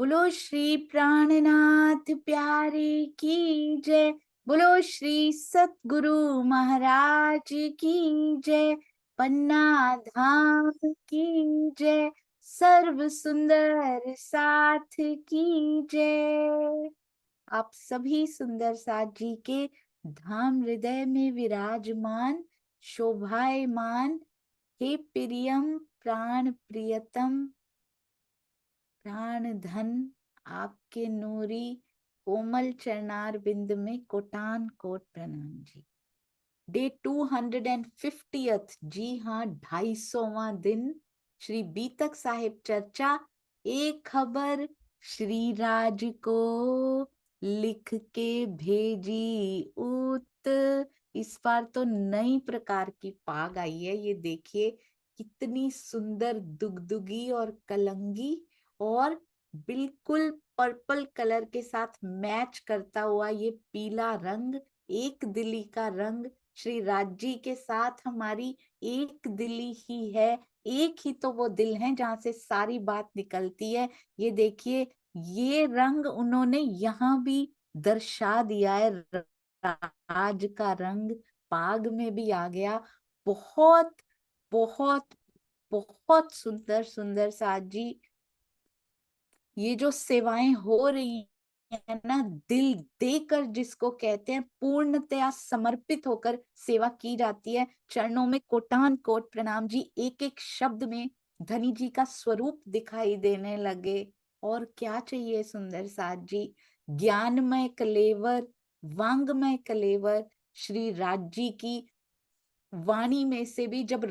बोलो श्री प्राणनाथ प्यारे की जय। बोलो श्री सतगुरु महाराज की जय। पन्ना धाम की जय। सर्व सुंदर साथ की जय। आप सभी सुंदर साथ जी के धाम हृदय में विराजमान शोभायमान हे प्रियम प्राण प्रियतम प्राण धन आपके नूरी कोमल चरणार बिंद में कोटान कोट प्रणाम जी। डे 250th, जी हाँ, 250वां दिन श्री बीतक साहिब चर्चा। एक खबर श्री राज को लिख के भेजी उत। इस बार तो नई प्रकार की पाग आई है। ये देखिए कितनी सुंदर दुगदुगी और कलंगी और बिल्कुल पर्पल कलर के साथ मैच करता हुआ ये पीला रंग, एक दिली का रंग श्री राज जी के साथ हमारी एक दिली ही है। एक ही तो वो दिल है जहां से सारी बात निकलती है। ये देखिए ये रंग उन्होंने यहाँ भी दर्शा दिया है। राज का रंग पाग में भी आ गया। बहुत बहुत बहुत सुंदर सुंदर साज जी। ये जो सेवाएं हो रही है ना, दिल देकर जिसको कहते हैं, पूर्णतया समर्पित होकर सेवा की जाती है। चरणों में कोटान कोट प्रणाम जी। एक एक शब्द में धनी जी का स्वरूप दिखाई देने लगे। और क्या चाहिए सुंदर साथ जी। ज्ञानमय कलेवर, वांगमय कलेवर श्री राज जी की वाणी में से भी जब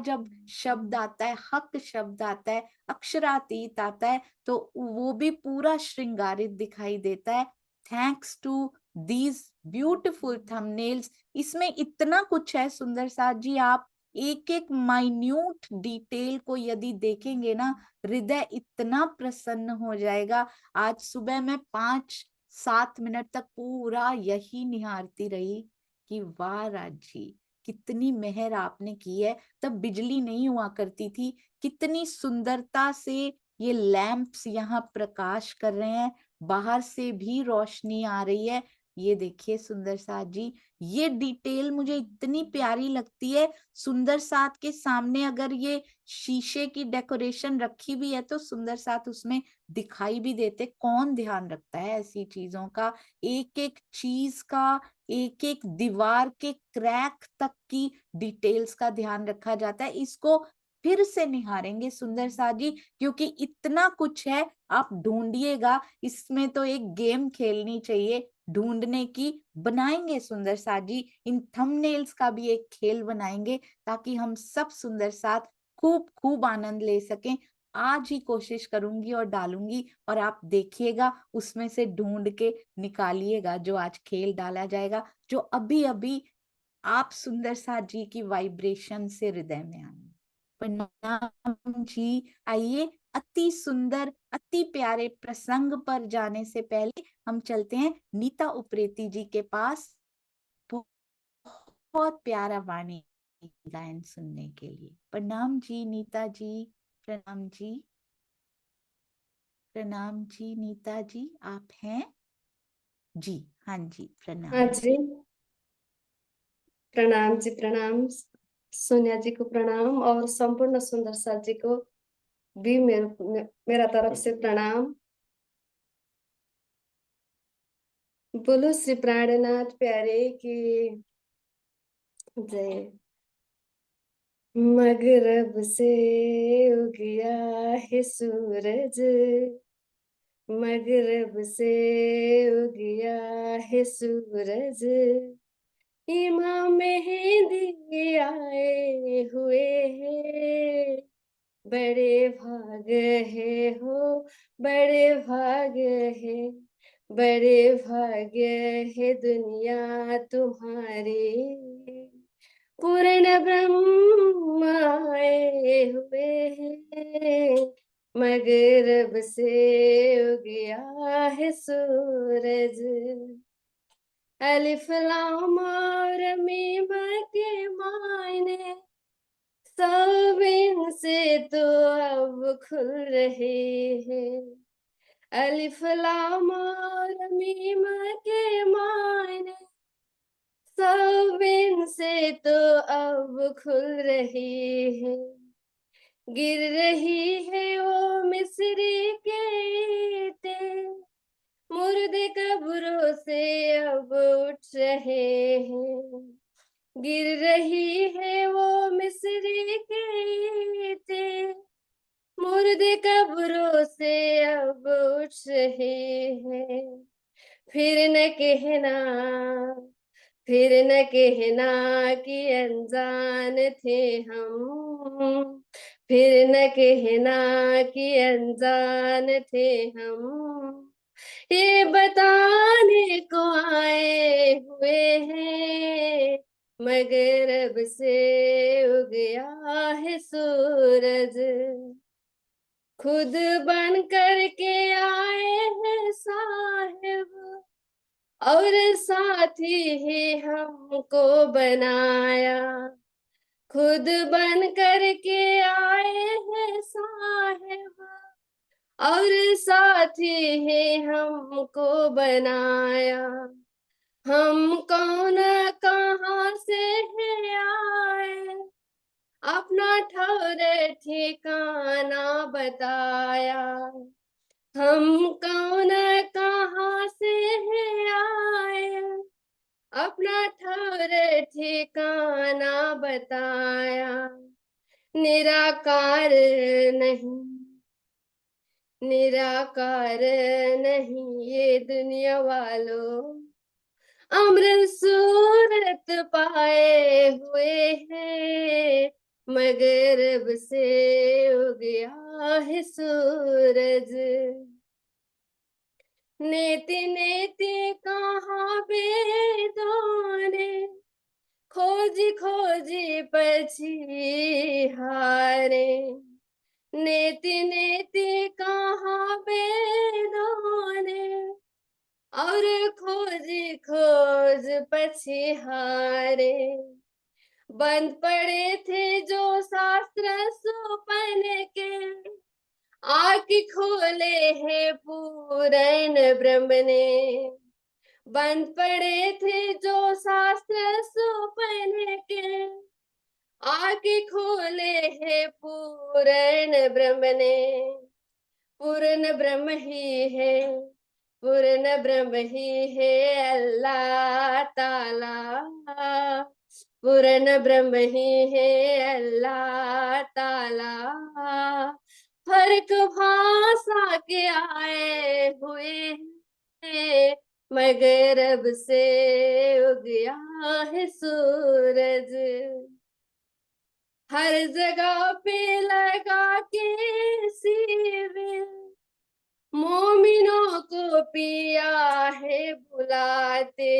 जब शब्द आता है, हक शब्द आता है, अक्षरातीत आता है, तो वो भी पूरा श्रृंगारित दिखाई देता है। Thanks to these beautiful thumbnails. इसमें इतना कुछ है सुंदर साथ जी। आप एक एक माइन्यूट डिटेल को यदि देखेंगे ना, हृदय इतना प्रसन्न हो जाएगा। आज सुबह मैं 5-7 मिनट तक पूरा यही निहारती रही कि वाह राज जी, कितनी मेहर आपने की है। तब बिजली नहीं हुआ करती थी। कितनी सुंदरता से ये लैंप्स यहाँ प्रकाश कर रहे हैं। बाहर से भी रोशनी आ रही है। ये देखिए सुंदर साथ जी, ये डिटेल मुझे इतनी प्यारी लगती है। सुंदर साथ के सामने अगर ये शीशे की डेकोरेशन रखी भी है तो सुंदर साथ उसमें दिखाई भी देते। कौन ध्यान रखता है ऐसी चीजों का। एक एक चीज का, एक एक दीवार के क्रैक तक की डिटेल्स का ध्यान रखा जाता है। इसको फिर से निहारेंगे सुंदर साथ जी, क्योंकि इतना कुछ है। आप ढूंढिएगा। इसमें तो एक गेम खेलनी चाहिए ढूंढने की। बनाएंगे सुंदर साथ जी, इन थंबनेल्स का भी एक खेल बनाएंगे ताकि हम सब सुंदर साथ खूब खूब आनंद ले सकें। आज ही कोशिश करूंगी और डालूंगी, और आप देखिएगा उसमें से ढूंढ के निकालिएगा जो आज खेल डाला जाएगा, जो अभी अभी आप सुंदर साथ जी की वाइब्रेशन से हृदय में आए। प्रणाम जी। आइए, अति सुंदर अति प्यारे प्रसंग पर जाने से पहले हम चलते हैं नीता उप्रेती जी के पास बहुत प्यारा वाणी गायन सुनने के लिए। प्रणाम जी नीता जी। प्रणाम जी। प्रणाम जी नीता जी, आप हैं जी? हाँ जी, हाँ प्रणाम जी। जी। प्रणाम जी, प्रणाम। सोनिया जी को प्रणाम और संपूर्ण सुंदर साथ जी को भी मेरा तरफ से प्रणाम। बोलो श्री प्राणनाथ प्यारे की जय। मगरब से उगया है सूरज, मगरब से उगया है सूरज, इमाम मेहंदी आए हुए हैं। बड़े भाग है हो, बड़े भाग है, बड़े भाग्य है दुनिया तुम्हारी। पूर्ण ब्रह्म आए हुए हैं, मगरब से उगया है सूरज। अलिफ लाम और मीम के मायने सब इनसे तो अब खुल रहे हैं। अलिफ लाम और मीम के माने सब इनसे तो अब खुल रही है, गिर रही है वो मिस्री के ईंटें, मुर्दे कब्रों से अब उठ रहे हैं, गिर रही है वो मिस्री के ईंटें, मुर्दे कब्रों से अब उठ रहे हैं। फिर न कहना, फिर न कहना कि अनजान थे हम, फिर न कहना कि अनजान थे हम, ये बताने को आए हुए हैं, मगर अब से उग गया है सूरज, खुद बन कर के आए हैं साहिब, और साथी ही हमको बनाया, खुद बन कर के आए हैं साहिब, और साथी ही हमको बनाया। हम कौन कहाँ से हैं आए, अपना ठौर ठिकाना बताया। हम कौन कहाँ से हैं आए, अपना ठौर ठिकाना बताया। निराकार नहीं, निराकार नहीं ये दुनिया वालों, अमर सूरत पाए हुए हैं, मगर अब से उग गया है सूरज। नेति नेति कहाँ वेदों ने खोजी खोजी पछी हारे, नेति नेति कहाँ वेदों ने और खोजी खोज पछी हारे। बंद पड़े थे जो शास्त्र सुपन के, आँख खोले हैं पूर्ण ब्रह्म ने। बंद पड़े थे जो शास्त्र सुपन के, आँख खोले हैं पूर्ण ब्रह्म ने। पूर्ण ब्रह्म ही है, पूर्ण ब्रह्म ही है अल्लाह ताला, पूर्ण ब्रह्म ही है अल्लाह ताला। फर्क भाषा के आए हुए हैं, मगर अब से उग गया है सूरज। हर जगह पे लगा के शिविर, मोमिनों को पिया है बुलाते।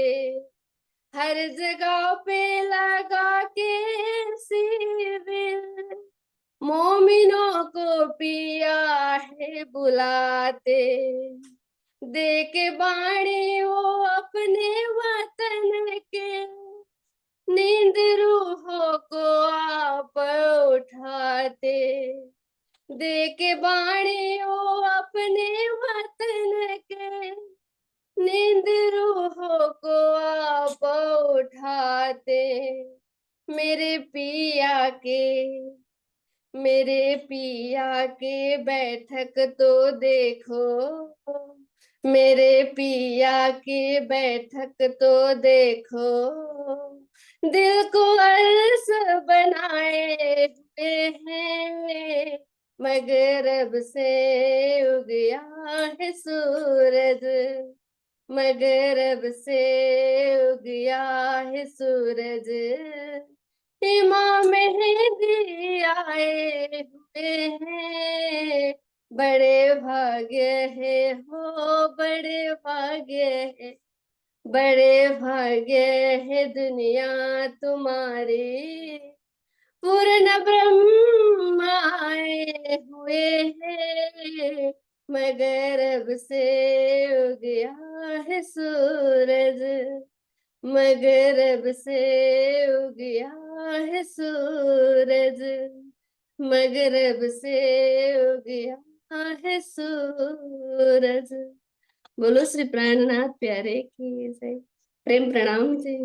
हर जगह पे लगा के शिविर, मोमिनों को पिया है बुलाते। दे के बाणी वो अपने वतन के, नींद रूहों को आप उठाते। दे के बाणी वो अपने वतन के, नींद रूहों को आप उठाते। मेरे पिया के, मेरे पिया के बैठक तो देखो, मेरे पिया की बैठक तो देखो, दिल को अर्स बनाए हुए हैं, मगर अब से उग गया है सूरज, मगर अब से उग गया है सूरज। इमाम मेहदी आए हुए हैं, बड़े भाग्य है हो, बड़े भाग्य है, बड़े भाग्य है दुनिया तुम्हारी। पूर्ण ब्रह्म आए हुए हैं, मगर अब से उग गया है सूरज, मगर अब से उग गया है सूरज, मगर अब से उग गया है सूरज। बोलो श्री प्राणनाथ प्यारे की जय। प्रेम प्रणाम जी।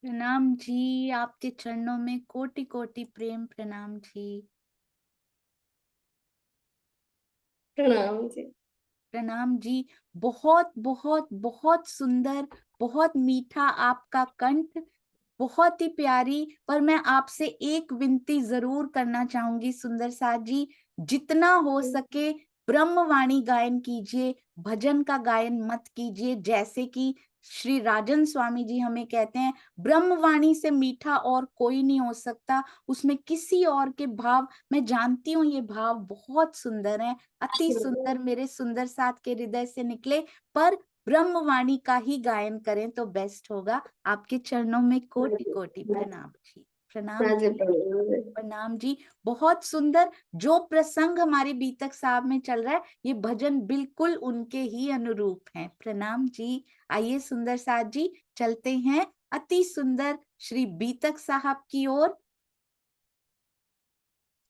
प्रणाम जी, आपके चरणों में कोटि कोटि प्रेम प्रणाम जी। प्रणाम जी। प्रणाम जी। बहुत बहुत बहुत सुंदर, बहुत मीठा आपका कंठ, बहुत ही प्यारी। पर मैं आपसे एक विनती जरूर करना चाहूंगी सुंदर साथ जी, जितना हो सके ब्रह्मवाणी गायन कीजिए, भजन का गायन मत कीजिए। जैसे कि श्री राजन स्वामी जी हमें कहते हैं, ब्रह्मवाणी से मीठा और कोई नहीं हो सकता। उसमें किसी और के भाव, मैं जानती हूँ ये भाव बहुत सुंदर है, अति सुंदर, मेरे सुंदर साथ के हृदय से निकले, पर ब्रह्मवाणी का ही गायन करें तो बेस्ट होगा। आपके चरणों में कोटि कोटि प्रणाम जी। प्रणाम हाँ जी, जी। प्रणाम जी। प्रणाम जी। बहुत सुंदर जो प्रसंग हमारे बीतक साहब में चल रहा है, ये भजन बिल्कुल उनके ही अनुरूप हैं। प्रणाम जी। आइए सुंदर साथ जी, चलते हैं अति सुंदर श्री बीतक साहब की ओर।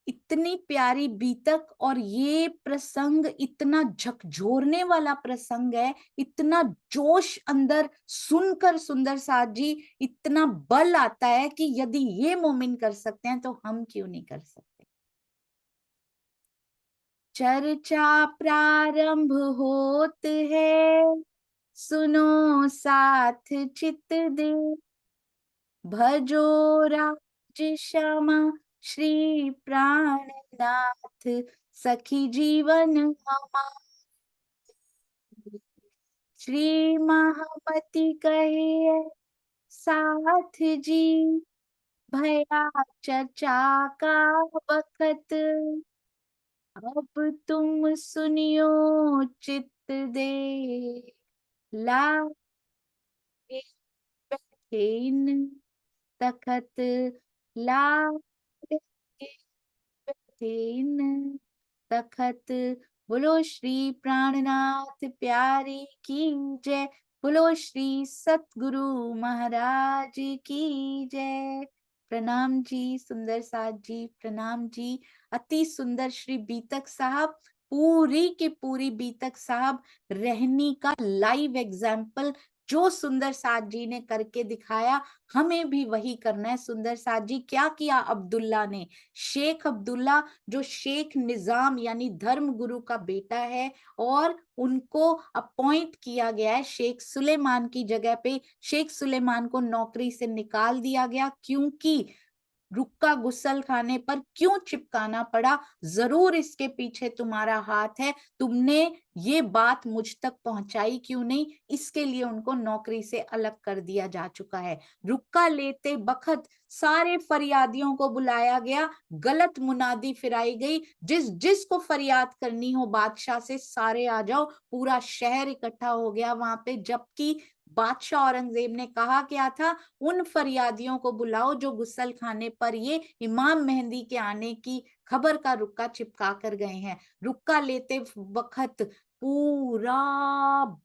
इतनी प्यारी बीतक, और ये प्रसंग इतना झकझोरने वाला प्रसंग है, इतना जोश अंदर सुनकर सुंदर साथ जी इतना बल आता है कि यदि ये मोमिन कर सकते हैं तो हम क्यों नहीं कर सकते। चर्चा प्रारंभ होत है, सुनो साथ चित दे, भजो राज श्यामा श्री प्राणनाथ, सखी जीवन हमारा। श्री महामति कहे साथ जी, भया चर्चा का बखत, अब तुम सुनियो चित्त दे, लागे बैठे इन तखत, लागे बैठे इन तखत। बोलो श्री प्राणनाथ प्यारे की जय, बोलो श्री सतगुरु महाराज की जय। प्रणाम जी सुंदर साथ जी, प्रणाम जी। अति सुंदर श्री बीतक साहब, पूरी की पूरी बीतक साहब रहनी का लाइव एग्जाम्पल जो सुंदर साथ जी ने करके दिखाया, हमें भी वही करना है। सुंदर साथ जी क्या किया अब्दुल्ला ने, शेख अब्दुल्ला जो शेख निजाम यानी धर्म गुरु का बेटा है, और उनको अपॉइंट किया गया है शेख सुलेमान की जगह पे। शेख सुलेमान को नौकरी से निकाल दिया गया, क्योंकि रुक्का गुसल खाने पर क्यों चिपकाना पड़ा, जरूर इसके पीछे तुम्हारा हाथ है, तुमने ये बात मुझ तक पहुंचाई क्यों नहीं, इसके लिए उनको नौकरी से अलग कर दिया जा चुका है। रुक्का लेते बखत सारे फरियादियों को बुलाया गया, गलत मुनादी फिराई गई, जिस जिस को फरियाद करनी हो बादशाह से सारे आ जाओ, पूरा शहर इकट्ठा हो गया वहां पे। जबकि बादशाह औरंगजेब ने कहा क्या था, उन फरियादियों को बुलाओ जो गुस्सल खाने पर ये इमाम मेहंदी के आने की खबर का रुक्का चिपका कर गए हैं। रुक्का लेते वक्त पूरा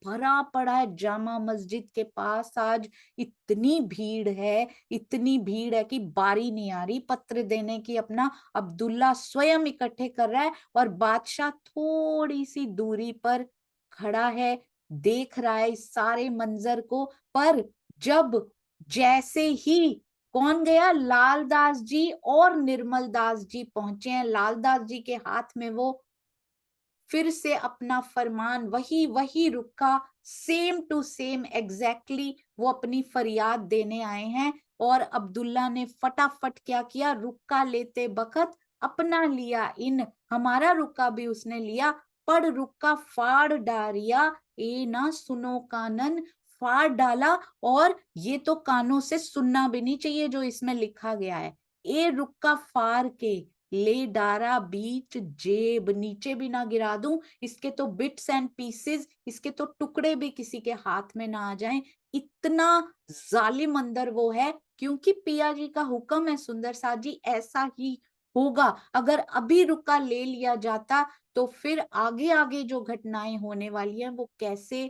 भरा पड़ा है जामा मस्जिद के पास। आज इतनी भीड़ है, इतनी भीड़ है कि बारी नहीं आ रही पत्र देने की। अपना अब्दुल्ला स्वयं इकट्ठे कर रहा है, और बादशाह थोड़ी सी दूरी पर खड़ा है, देख रहा है इस सारे मंजर को। पर जब जैसे ही कौन गया, लालदास जी और निर्मल दास जी पहुंचे हैं, लालदास जी के हाथ में वो फिर से अपना फरमान, वही वही रुक्का, सेम टू सेम एग्जैक्टली वो अपनी फरियाद देने आए हैं। और अब्दुल्ला ने फटाफट क्या किया, रुक्का लेते बखत अपना लिया इन, हमारा रुक्का भी उसने लिया, पढ़ रुक्का फाड़ डारिया, ए ना सुनो कानन, फाड़ डाला। और ये तो कानों से सुनना भी नहीं चाहिए जो इसमें लिखा गया है, ए रुक्का फाड़ के ले डारा बीच जेब, नीचे भी ना गिरा दूं, इसके तो बिट्स एंड पीसेस, इसके तो टुकड़े भी किसी के हाथ में ना आ जाएं। इतना जालिम अंदर वो है, क्योंकि पिया जी का हुक्म है सुंदर साथ जी, ऐसा ही होगा। अगर अभी रुका ले लिया जाता तो फिर आगे आगे जो घटनाएं होने वाली हैं वो कैसे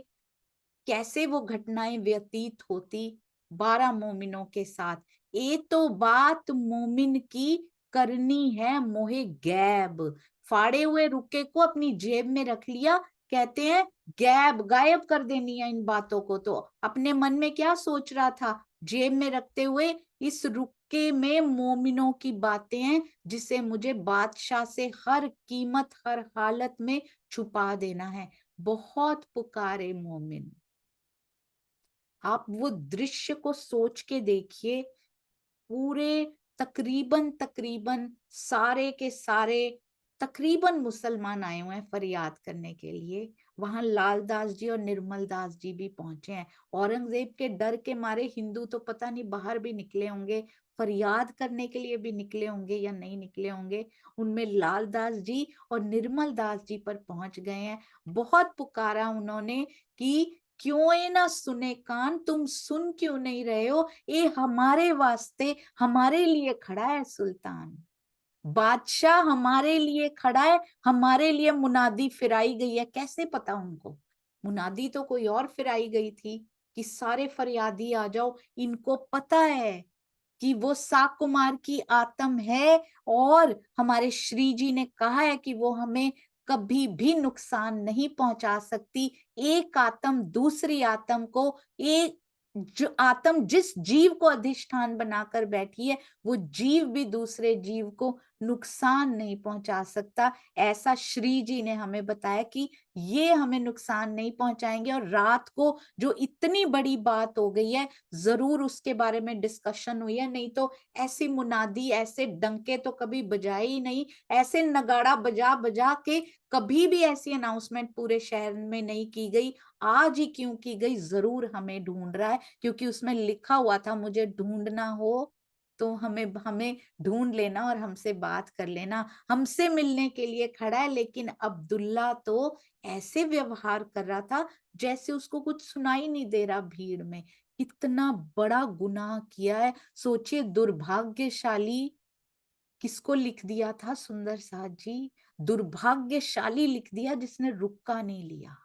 कैसे वो घटनाएं व्यतीत होती 12 मोमिनों के साथ। ये तो बात मोमिन की करनी है मोहे गैब, फाड़े हुए रुके को अपनी जेब में रख लिया। कहते हैं गायब कर देनी है इन बातों को। तो अपने मन में क्या सोच रहा था जेब में रखते हुए, इस रुके में मोमिनों की बातें हैं जिसे मुझे बादशाह से हर कीमत हर हालत में छुपा देना है। बहुत पुकारे मोमिन। आप वो दृश्य को सोच के देखिए, पूरे तकरीबन तकरीबन सारे के सारे तकरीबन मुसलमान आए हुए हैं फरियाद करने के लिए। वहां लाल दास जी और निर्मल दास जी भी पहुंचे हैं। औरंगजेब के डर के मारे हिंदू तो पता नहीं बाहर भी निकले होंगे, फरियाद करने के लिए भी निकले होंगे या नहीं निकले होंगे। उनमें लाल दास जी और निर्मल दास जी पर पहुंच गए हैं। बहुत पुकारा उन्होंने कि क्यों ये ना सुने कान, तुम सुन क्यों नहीं रहे हो, ये हमारे वास्ते हमारे लिए खड़ा है सुल्तान, बादशाह हमारे लिए खड़ा है, हमारे लिए मुनादी फिराई गई है। कैसे पता उनको? मुनादी तो कोई और फिराई गई थी कि सारे फरियादी आ जाओ। इनको पता है कि वो साक कुमार की आत्म है और हमारे श्री जी ने कहा है कि वो हमें कभी भी नुकसान नहीं पहुंचा सकती। एक आत्म दूसरी आत्म को, एक जो आत्म जिस जीव को अधिष्ठान बनाकर बैठी है, वो जीव भी दूसरे जीव को नुकसान नहीं पहुंचा सकता। ऐसा श्री जी ने हमें बताया कि ये हमें नुकसान नहीं पहुंचाएंगे। और रात को जो इतनी बड़ी बात हो गई है, जरूर उसके बारे में डिस्कशन हुई है, नहीं तो ऐसी मुनादी ऐसे डंके तो कभी बजाए ही नहीं, ऐसे नगाड़ा बजा बजा के कभी भी ऐसी अनाउंसमेंट पूरे शहर में नहीं की गई। आज ही क्यों की गई? जरूर हमें ढूंढ रहा है, क्योंकि उसमें लिखा हुआ था मुझे ढूंढना हो तो हमें हमें ढूंढ लेना और हमसे बात कर लेना, हमसे मिलने के लिए खड़ा है। लेकिन अब्दुल्ला तो ऐसे व्यवहार कर रहा था जैसे उसको कुछ सुनाई नहीं दे रहा भीड़ में। इतना बड़ा गुनाह किया है। सोचिए, दुर्भाग्यशाली किसको लिख दिया था सुंदर साथ जी? दुर्भाग्यशाली लिख दिया जिसने रुक्का नहीं लिया।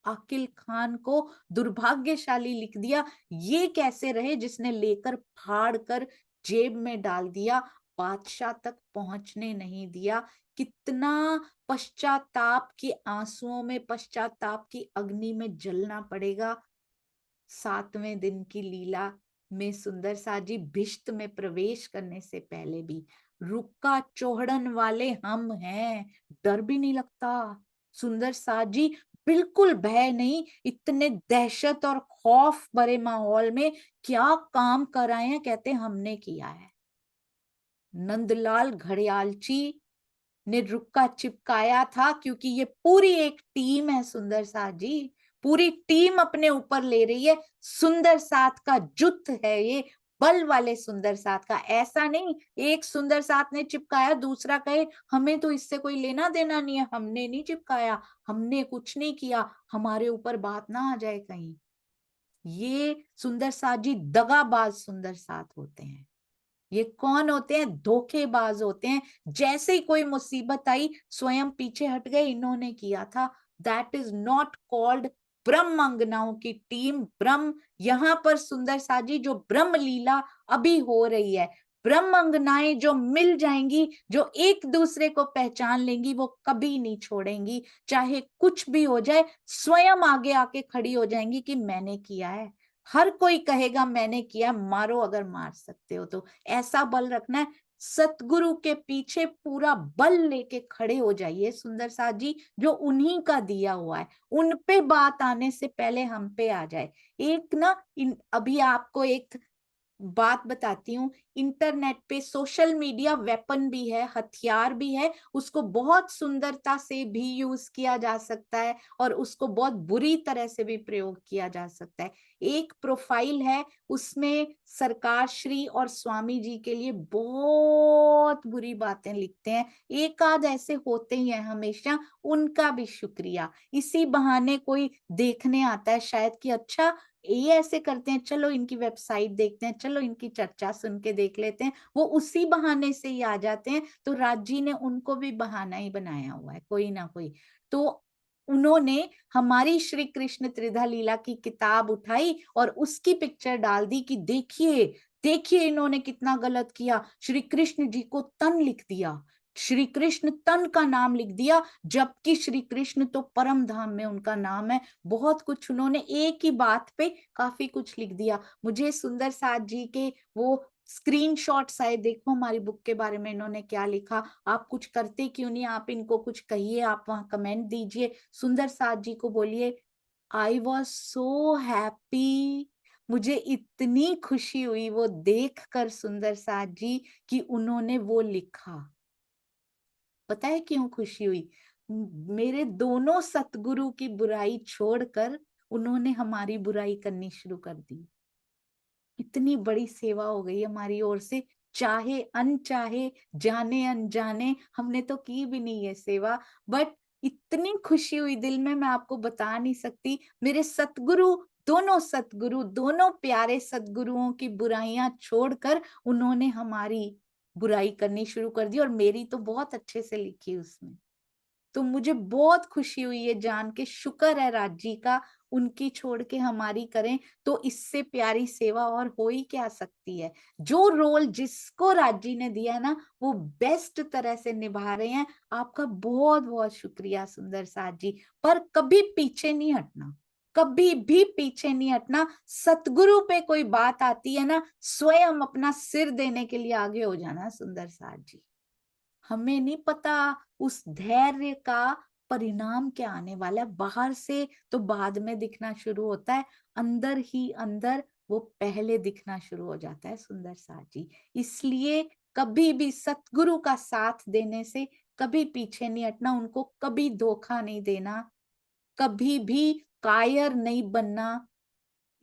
आकिल खान को दुर्भाग्यशाली लिख दिया। ये कैसे रहे जिसने लेकर फाड़ कर जेब में डाल दिया, बादशाह तक पहुंचने नहीं दिया। कितना पश्चाताप के आंसुओं में, पश्चाताप की अग्नि में जलना पड़ेगा। 7वें दिन की लीला में सुंदर सा जी भिष्ट में प्रवेश करने से पहले भी रुक्का चौहड़न वाले हम हैं, डर भी नहीं लगता। सुंदर सा जी बिल्कुल भय नहीं, इतने दहशत और खौफ भरे माहौल में क्या काम कराए हैं, कहते हमने किया है। नंदलाल घड़ियालची ने रुक्का चिपकाया था क्योंकि ये पूरी एक टीम है सुंदर साथ जी, पूरी टीम अपने ऊपर ले रही है। सुंदर साथ का जुट है ये, बल वाले सुंदर साथ का। ऐसा नहीं एक सुंदर साथ ने चिपकाया दूसरा कहे हमें तो इससे कोई लेना देना नहीं है, हमने नहीं चिपकाया, हमने कुछ नहीं किया, हमारे ऊपर बात ना आ जाए कहीं। ये सुंदर साथ जी दगाबाज सुंदर साथ होते हैं। ये कौन होते हैं? धोखेबाज होते हैं। जैसे ही कोई मुसीबत आई स्वयं पीछे हट गए, इन्होंने किया था। दैट इज नॉट कॉल्ड ब्रह्म अंगनाओं की टीम। ब्रह्म यहां पर सुंदर साजी जो ब्रह्म लीला अभी हो रही है, ब्रह्म अंगनाएं जो मिल जाएंगी, जो एक दूसरे को पहचान लेंगी, वो कभी नहीं छोड़ेंगी। चाहे कुछ भी हो जाए, स्वयं आगे आके खड़ी हो जाएंगी कि मैंने किया है। हर कोई कहेगा मैंने किया, मारो अगर मार सकते हो तो। ऐसा बल रखना है। सतगुरु के पीछे पूरा बल लेके खड़े हो जाइए सुंदर साथ जी, जो उन्हीं का दिया हुआ है। उन पे बात आने से पहले हम पे आ जाए। एक ना अभी आपको एक बात बताती हूँ। इंटरनेट पे सोशल मीडिया वेपन भी है, हथियार भी है। उसको बहुत सुंदरता से भी यूज किया जा सकता है और उसको बहुत बुरी तरह से भी प्रयोग किया जा सकता है। एक प्रोफाइल है, उसमें सरकार श्री और स्वामी जी के लिए बहुत बुरी बातें लिखते हैं। एक आध ऐसे होते ही हैं हमेशा, उनका भी शुक्रिया। इसी बहाने कोई देखने आता है शायद कि अच्छा ये ऐसे करते हैं, चलो इनकी वेबसाइट देखते हैं, चलो इनकी चर्चा सुन के देख लेते हैं। वो उसी बहाने से ही आ जाते हैं। तो राज जी ने उनको भी बहाना ही बनाया हुआ है कोई ना कोई। तो उन्होंने हमारी श्री कृष्ण त्रिधा लीला की किताब उठाई और उसकी पिक्चर डाल दी कि देखिए देखिए इन्होंने कितना गलत किया, श्री कृष्ण जी को तन लिख दिया। श्री कृष्ण तन का नाम लिख दिया, जबकि श्री कृष्ण तो परम धाम में उनका नाम है। बहुत कुछ उन्होंने एक ही बात पे काफी कुछ लिख दिया। मुझे सुंदर साथ जी के वो स्क्रीनशॉट्स आए, देखो हमारी बुक के बारे में इन्होंने क्या लिखा। आप कुछ करते क्यों नहीं, आप इनको कुछ कहिए, आप वहां कमेंट दीजिए, सुंदर साथ जी को बोलिए आई वॉज सो हैप्पी। मुझे इतनी खुशी हुई वो देखकर सुंदर साथ जी कि उन्होंने वो लिखा। पता है क्यों खुशी हुई? मेरे दोनों सतगुरु की बुराई छोड़कर उन्होंने हमारी बुराई करनी शुरू कर दी। इतनी बड़ी सेवा हो गई हमारी ओर से, चाहे अनचाहे, जाने अनजाने, हमने तो की भी नहीं है सेवा, बट इतनी खुशी हुई दिल में, मैं आपको बता नहीं सकती। मेरे सतगुरु, दोनों सतगुरु, दोनों प्यारे सतगुरुओं की बुराइयां छोड़कर उन्होंने हमारी बुराई करनी शुरू कर दी, और मेरी तो बहुत अच्छे से लिखी उसमें। तो मुझे बहुत खुशी हुई ये जान के, शुक्र है राज जी का, उनकी छोड़ के हमारी करें तो इससे प्यारी सेवा और हो ही क्या सकती है। जो रोल जिसको राज जी ने दिया ना, वो बेस्ट तरह से निभा रहे हैं। आपका बहुत बहुत शुक्रिया सुंदर साथ जी। पर कभी पीछे नहीं हटना, कभी भी पीछे नहीं हटना। सतगुरु पे कोई बात आती है ना, स्वयं अपना सिर देने के लिए आगे हो जाना सुंदर साथ जी। हमें नहीं पता उस धैर्य का परिणाम क्या आने वाला है। बाहर से तो बाद में दिखना शुरू होता है, अंदर ही अंदर वो पहले दिखना शुरू हो जाता है सुंदर साथ जी। इसलिए कभी भी सतगुरु का साथ देने से कभी पीछे नहीं हटना, उनको कभी धोखा नहीं देना, कभी भी कायर नहीं बनना।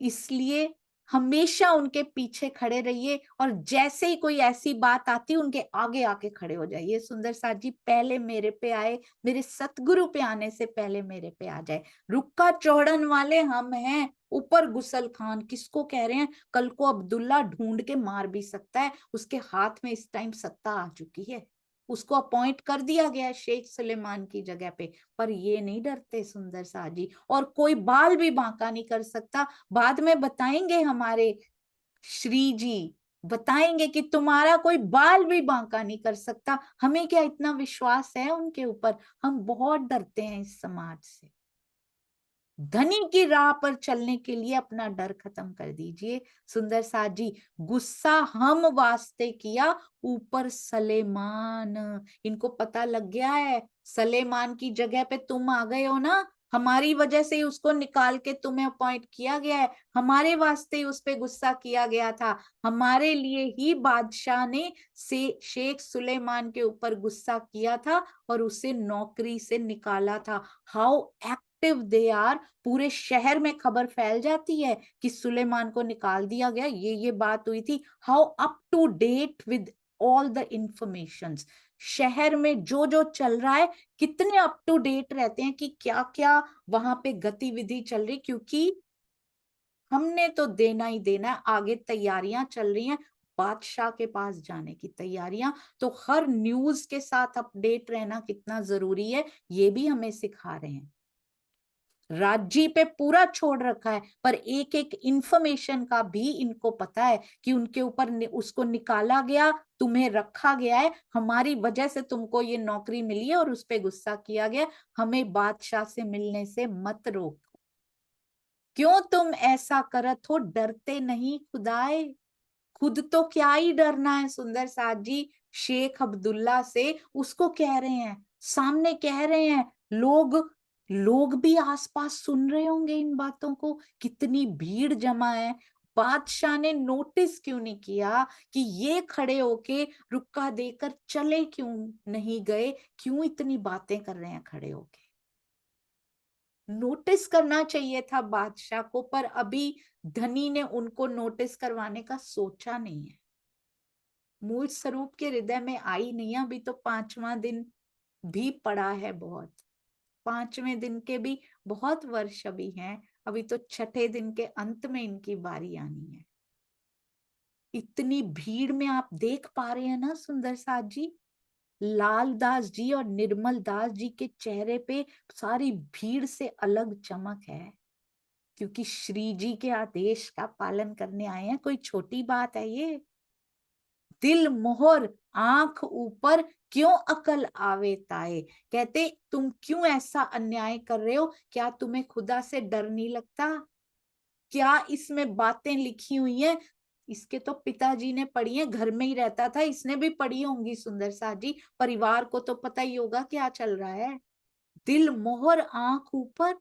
इसलिए हमेशा उनके पीछे खड़े रहिए, और जैसे ही कोई ऐसी बात आती उनके आगे आके खड़े हो जाइए। सुंदर साथ जी पहले मेरे पे आए, मेरे सतगुरु पे आने से पहले मेरे पे आ जाए। रुक्का चौड़न वाले हम हैं, ऊपर गुसल खान किसको कह रहे हैं? कल को अब्दुल्ला ढूंढ के मार भी सकता है, उसके हाथ में इस टाइम सत्ता आ चुकी है, उसको अपॉइंट कर दिया गया है शेख सुलेमान की जगह पे। पर ये नहीं डरते सुंदर साथ जी, और कोई बाल भी बांका नहीं कर सकता। बाद में बताएंगे हमारे श्री जी, बताएंगे कि तुम्हारा कोई बाल भी बांका नहीं कर सकता। हमें क्या इतना विश्वास है उनके ऊपर? हम बहुत डरते हैं इस समाज से। धनी की राह पर चलने के लिए अपना डर खत्म कर दीजिए सुंदर साथ जी। गुस्सा हम वास्ते किया, ऊपर सलेमान, इनको पता लग गया है सलेमान की जगह पे तुम आ गए हो ना, हमारी वजह से ही उसको निकाल के तुम्हें अपॉइंट किया गया है, हमारे वास्ते ही उस पे गुस्सा किया गया था, हमारे लिए ही बादशाह ने से शेख सुलेमान के ऊपर गुस्सा किया था और उसे नौकरी से निकाला था। हाउ एक्टिव दे आर, पूरे शहर में खबर फैल जाती है कि सुलेमान को निकाल दिया गया, ये बात हुई थी। How up to date with all the informations, शहर में जो जो चल रहा है कितने अप टू डेट रहते हैं कि क्या क्या वहां पे गतिविधि चल रही, क्योंकि हमने तो देना ही देना है। आगे तैयारियां चल रही हैं बादशाह के पास जाने की तैयारियां, तो हर न्यूज के साथ अपडेट रहना कितना जरूरी है ये भी हमें सिखा रहे हैं। राज्य पे पूरा छोड़ रखा है, पर एक एक इंफॉर्मेशन का भी इनको पता है कि उनके ऊपर उसको निकाला गया, तुम्हें रखा गया है, हमारी वजह से तुमको ये नौकरी मिली है और उस पे गुस्सा किया गया, हमें बादशाह से मिलने से मत रोको। क्यों तुम ऐसा करत हो, डरते नहीं खुदाए? खुद तो क्या ही डरना है सुंदर साथ जी, शेख अब्दुल्ला से उसको कह रहे हैं, सामने कह रहे हैं, लोग लोग भी आसपास सुन रहे होंगे इन बातों को, कितनी भीड़ जमा है। बादशाह ने नोटिस क्यों नहीं किया कि ये खड़े होके रुक्का देकर चले क्यों नहीं गए? क्यों इतनी बातें कर रहे हैं खड़े होके? नोटिस करना चाहिए था बादशाह को, पर अभी धनी ने उनको नोटिस करवाने का सोचा नहीं है। मूल स्वरूप के हृदय में आई नहीं है, अभी तो 5वां दिन भी पड़ा है बहुत, 5वें दिन के भी बहुत वर्ष अभी हैं, अभी तो छठे दिन के अंत में इनकी बारी आनी है। इतनी भीड़ में आप देख पा रहे हैं ना सुंदर साथ जी, लाल दास जी और निर्मल दास जी के चेहरे पे सारी भीड़ से अलग चमक है, क्योंकि श्री जी के आदेश का पालन करने आए हैं। कोई छोटी बात है ये? दिल मोहर, आंख ऊपर, क्यों अकल आवे ताए। कहते तुम क्यों ऐसा अन्याय कर रहे हो, क्या तुम्हें खुदा से डर नहीं लगता? क्या इसमें बातें लिखी हुई हैं? इसके तो पिताजी ने पढ़ी है, घर में ही रहता था, इसने भी पढ़ी होंगी सुंदर सा जी, परिवार को तो पता ही होगा क्या चल रहा है। दिल मोहर आंख ऊपर,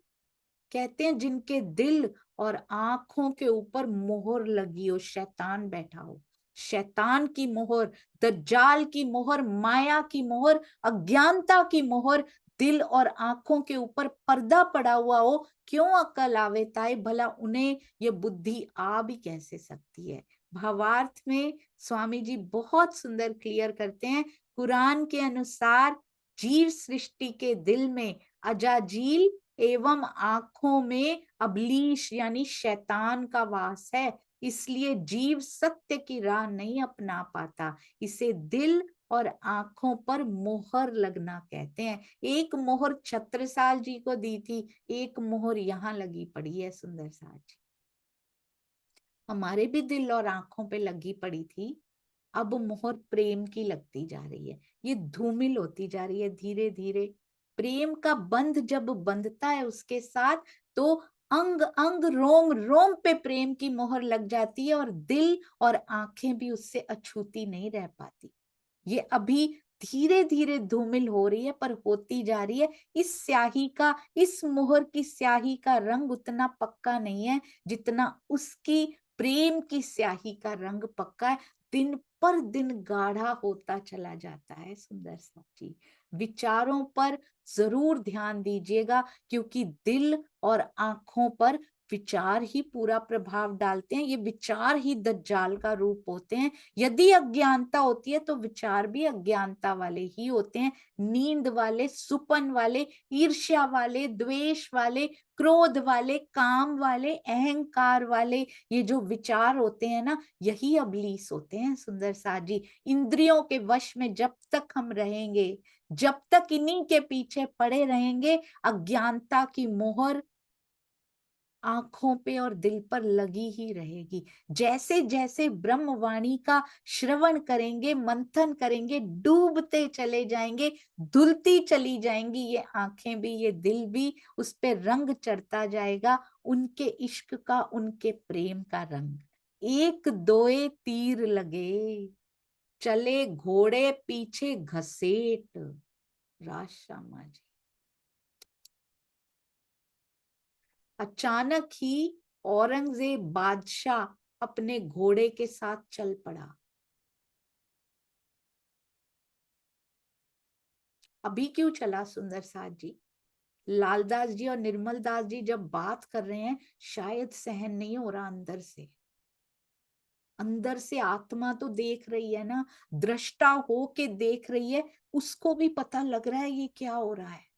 कहते हैं जिनके दिल और आंखों के ऊपर मोहर लगी हो, शैतान बैठा हो, शैतान की मोहर, दज्जाल की मोहर, माया की मोहर, अज्ञानता की मोहर, दिल और आंखों के ऊपर पर्दा पड़ा हुआ हो, क्यों अकल आवे ताए, भला उन्हें ये बुद्धि आ भी कैसे सकती है। भावार्थ में स्वामी जी बहुत सुंदर क्लियर करते हैं, कुरान के अनुसार जीव सृष्टि के दिल में अजाजील एवं आंखों में अबलीश यानी शैतान का वास है, इसलिए जीव सत्य की राह नहीं अपना पाता। इसे दिल और आंखों पर मोहर लगना कहते हैं। एक मोहर छत्रसाल जी को दी थी, एक मोहर यहाँ लगी पड़ी है सुंदर साल जी, हमारे भी दिल और आंखों पे लगी पड़ी थी। अब मोहर प्रेम की लगती जा रही है, ये धूमिल होती जा रही है धीरे धीरे। प्रेम का बंध जब बंधता है उसके साथ, तो अंग अंग रोम रोम पे प्रेम की मोहर लग जाती है, और दिल और आंखें भी उससे अछूती नहीं रह पाती। ये अभी धीरे धीरे धूमिल हो रही है, पर होती जा रही है। इस स्याही का, इस मोहर की स्याही का रंग उतना पक्का नहीं है जितना उसकी प्रेम की स्याही का रंग पक्का है। दिन पर दिन गाढ़ा होता चला जाता है सुंदर सा जी। विचारों पर जरूर ध्यान दीजिएगा, क्योंकि दिल और आंखों पर विचार ही पूरा प्रभाव डालते हैं। ये विचार ही दज्जाल का रूप होते हैं। यदि अज्ञानता होती है तो विचार भी अज्ञानता वाले ही होते हैं, नींद वाले, सुपन वाले, ईर्ष्या वाले, द्वेष वाले, क्रोध वाले, काम वाले, अहंकार वाले। ये जो विचार होते हैं ना, यही अबलीस होते हैं सुंदर सा जी। इंद्रियों के वश में जब तक हम रहेंगे, जब तक इन्हीं के पीछे पड़े रहेंगे, अज्ञानता की मोहर आंखों पे और दिल पर लगी ही रहेगी। जैसे जैसे ब्रह्मवाणी का श्रवण करेंगे, मंथन करेंगे, डूबते चले जाएंगे, धुलती चली जाएंगी ये आंखें भी, ये दिल भी, उस पे रंग चढ़ता जाएगा, उनके इश्क का, उनके प्रेम का रंग। एक दोए तीर लगे, चले घोड़े पीछे घसीट। राशामा जी। अचानक ही औरंगजेब बादशाह अपने घोड़े के साथ चल पड़ा। अभी क्यों चला सुंदर साथ जी? लालदास जी और निर्मल दास जी जब बात कर रहे हैं, शायद सहन नहीं हो रहा अंदर से। अंदर से आत्मा तो देख रही है ना, दृष्टा हो के देख रही है, उसको भी पता लग रहा है ये क्या हो रहा है।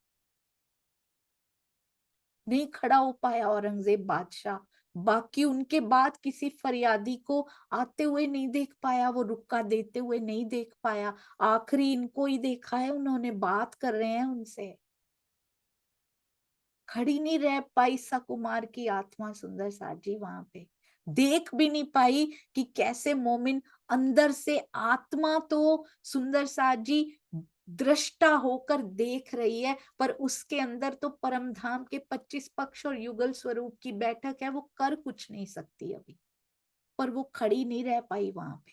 नहीं खड़ा हो पाया औरंगजेब बादशाह, बाकी उनके बाद किसी फरियादी को आते हुए नहीं देख पाया, वो रुक्का देते हुए नहीं देख पाया। आखिरी इनको ही देखा है उन्होंने, बात कर रहे हैं उनसे। खड़ी नहीं रह पाई सकुमार की आत्मा सुंदर साथ जी वहां पे, देख भी नहीं पाई कि कैसे मोमिन अंदर से, आत्मा तो सुंदर साथ जी दृष्टा होकर देख रही है, पर उसके अंदर तो परम धाम के 25 पक्ष और युगल स्वरूप की बैठक है, वो कर कुछ नहीं सकती अभी, पर वो खड़ी नहीं रह पाई वहां पे।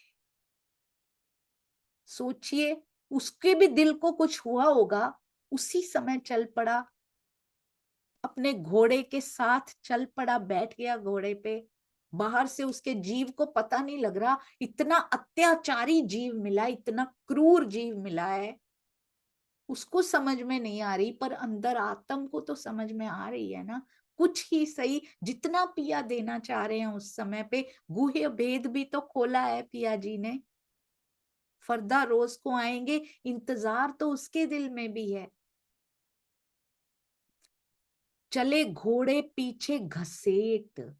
सोचिए, उसके भी दिल को कुछ हुआ होगा, उसी समय चल पड़ा, अपने घोड़े के साथ चल पड़ा, बैठ गया घोड़े पे। बाहर से उसके जीव को पता नहीं लग रहा, इतना अत्याचारी जीव मिला, इतना क्रूर जीव मिला है, उसको समझ में नहीं आ रही, पर अंदर आत्म को तो समझ में आ रही है ना। कुछ ही सही, जितना पिया देना चाह रहे हैं उस समय पे, गुह्य भेद भी तो खोला है पिया जी ने। फरदा रोज को आएंगे, इंतजार तो उसके दिल में भी है। चले घोड़े पीछे घसीट,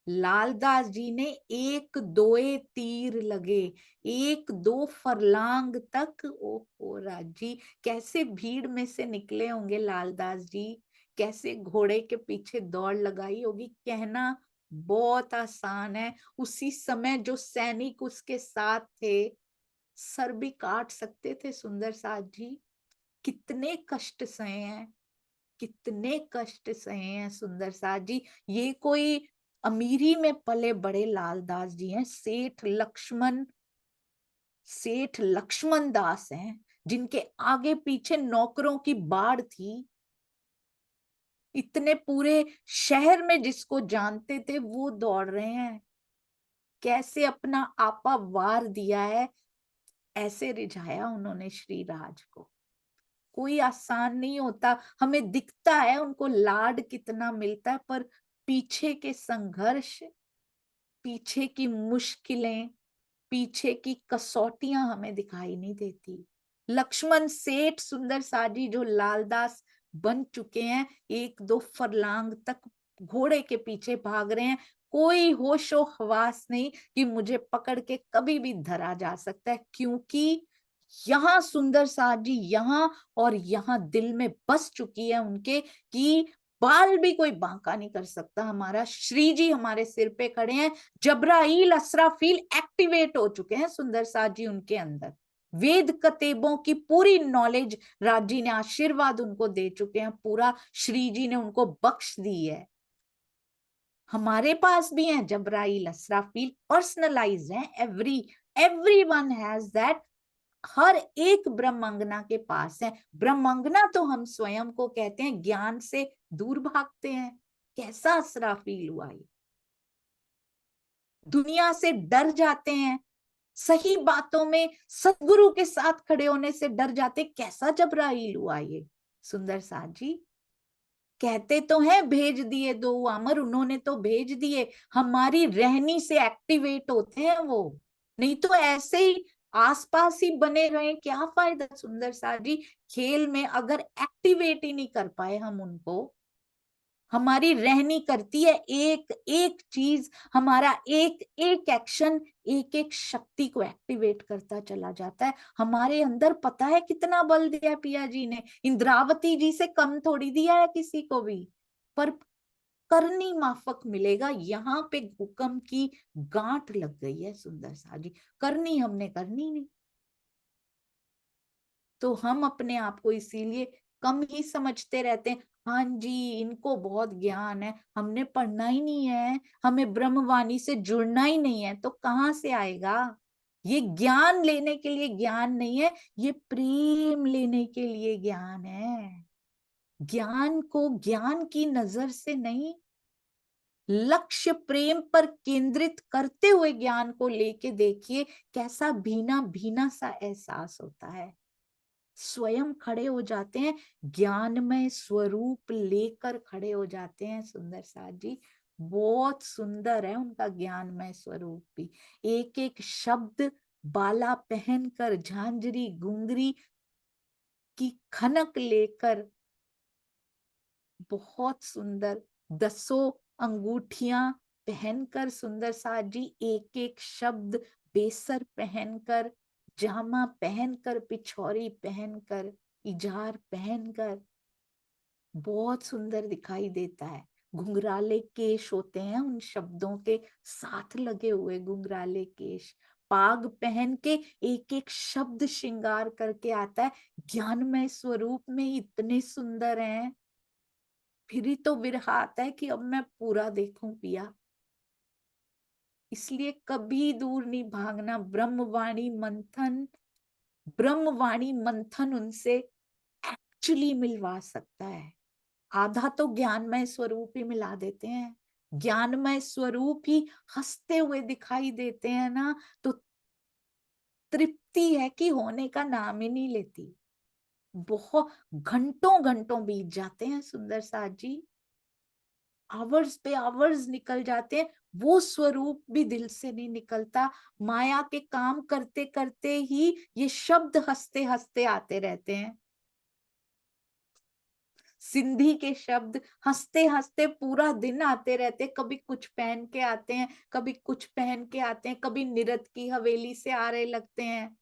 लालदास जी ने एक दोए तीर लगे, एक दो फरलांग तक। ओ राजी, कैसे भीड़ में से निकले होंगे लालदास जी, कैसे घोड़े के पीछे दौड़ लगाई होगी, कहना बहुत आसान है। उसी समय जो सैनिक उसके साथ थे, सर भी काट सकते थे सुंदर साथ जी। कितने कष्ट सहे हैं, कितने कष्ट सहे हैं सुंदर साथ जी। ये कोई अमीरी में पले बड़े लालदास जी हैं, सेठ लक्ष्मण दास हैं, जिनके आगे पीछे नौकरों की बाढ़ थी। इतने पूरे शहर में जिसको जानते थे वो दौड़ रहे हैं। कैसे अपना आपा वार दिया है, ऐसे रिझाया उन्होंने श्री राज को। कोई आसान नहीं होता। हमें दिखता है उनको लाड कितना मिलता है, पर पीछे के संघर्ष, पीछे की मुश्किलें, पीछे की कसौटियां हमें दिखाई नहीं देती। लक्ष्मण सेठ सुंदर साजी जो लालदास बन चुके हैं, 1-2 फरलांग तक घोड़े के पीछे भाग रहे हैं। कोई होशो हवास नहीं कि मुझे पकड़ के कभी भी धरा जा सकता है, क्योंकि यहाँ सुंदर साजी यहाँ और यहाँ दिल में बस चुकी है उनके कि बाल भी कोई बांका नहीं कर सकता। हमारा श्री जी हमारे सिर पे खड़े हैं। जब्राइल असराफील एक्टिवेट हो चुके हैं सुंदर साथ जी उनके अंदर। वेद कतेबों की पूरी नॉलेज राज जी ने आशीर्वाद उनको दे चुके हैं, पूरा श्री जी ने उनको बख्श दी है। हमारे पास भी हैं जब्राइल असराफील, पर्सनलाइज हैं। Everyone has that. हर एक ब्रह्मांगना के पास है। ब्रह्मांगना तो हम स्वयं को कहते हैं, ज्ञान से दूर भागते हैं। कैसा असराफील हुआ ये, दुनिया से डर जाते हैं, सही बातों में सदगुरु के साथ खड़े होने से डर जाते। कैसा जबराइल हुआ ये सुंदर साथ जी। कहते तो हैं भेज दिए दो अमर, उन्होंने तो भेज दिए। हमारी रहनी से एक्टिवेट होते हैं वो, नहीं तो ऐसे ही आसपास ही बने रहे क्या फायदा सुंदर साथ जी। खेल में अगर एक्टिवेट ही नहीं कर पाए हम उनको, हमारी रहनी करती है एक एक चीज, हमारा एक एक एक्शन एक एक शक्ति को एक्टिवेट करता चला जाता है। हमारे अंदर पता है कितना बल दिया पिया जी ने, इंद्रावती जी से कम थोड़ी दिया है किसी को भी। पर करनी माफक मिलेगा। यहाँ पे भूकंप की गांठ लग गई है सुंदर सा जी, करनी हमने करनी नहीं। तो हम अपने आप को इसीलिए कम ही समझते रहते हैं। हाँ जी, इनको बहुत ज्ञान है, हमने पढ़ना ही नहीं है, हमें ब्रह्मवाणी से जुड़ना ही नहीं है, तो कहाँ से आएगा। ये ज्ञान लेने के लिए ज्ञान नहीं है, ये प्रेम लेने के लिए ज्ञान है। ज्ञान को ज्ञान की नजर से नहीं, लक्ष्य प्रेम पर केंद्रित करते हुए ज्ञान को लेके देखिए, कैसा भीना भीना सा एहसास होता है। स्वयं खड़े हो जाते हैं, ज्ञानमय स्वरूप लेकर खड़े हो जाते हैं सुंदर साथ जी। बहुत सुंदर है उनका ज्ञानमय स्वरूप भी। एक एक शब्द बाला पहनकर, झांझरी घुंघरी की खनक लेकर, बहुत सुंदर 10 अंगूठियां पहनकर सुंदर साथ जी, एक एक शब्द बेसर पहनकर, जामा पहनकर, पिछौरी पहनकर, इजार पहनकर, बहुत सुंदर दिखाई देता है। घुंघराले केश होते हैं उन शब्दों के साथ लगे हुए, घुंघराले केश, पाग पहन के एक एक शब्द श्रृंगार करके आता है। ज्ञानमय स्वरूप में इतने सुंदर हैं। फिर ही तो विरह आता है कि अब मैं पूरा देखूं पिया। इसलिए कभी दूर नहीं भागना। ब्रह्मवाणी मंथन उनसे एक्चुअली मिलवा सकता है। आधा तो ज्ञानमय स्वरूप ही मिला देते हैं। ज्ञानमय स्वरूप ही हंसते हुए दिखाई देते हैं ना, तो तृप्ति है कि होने का नाम ही नहीं लेती। बहुत घंटों घंटों बीत जाते हैं सुंदर साथ जी, आवर्स पे आवर्स निकल जाते हैं, वो स्वरूप भी दिल से नहीं निकलता। माया के काम करते करते ही ये शब्द हंसते हंसते आते रहते हैं। सिंधी के शब्द हंसते हंसते पूरा दिन आते रहते, कभी कुछ पहन के आते हैं, कभी कुछ पहन के आते हैं, कभी निरत की हवेली से आ रहे लगते हैं,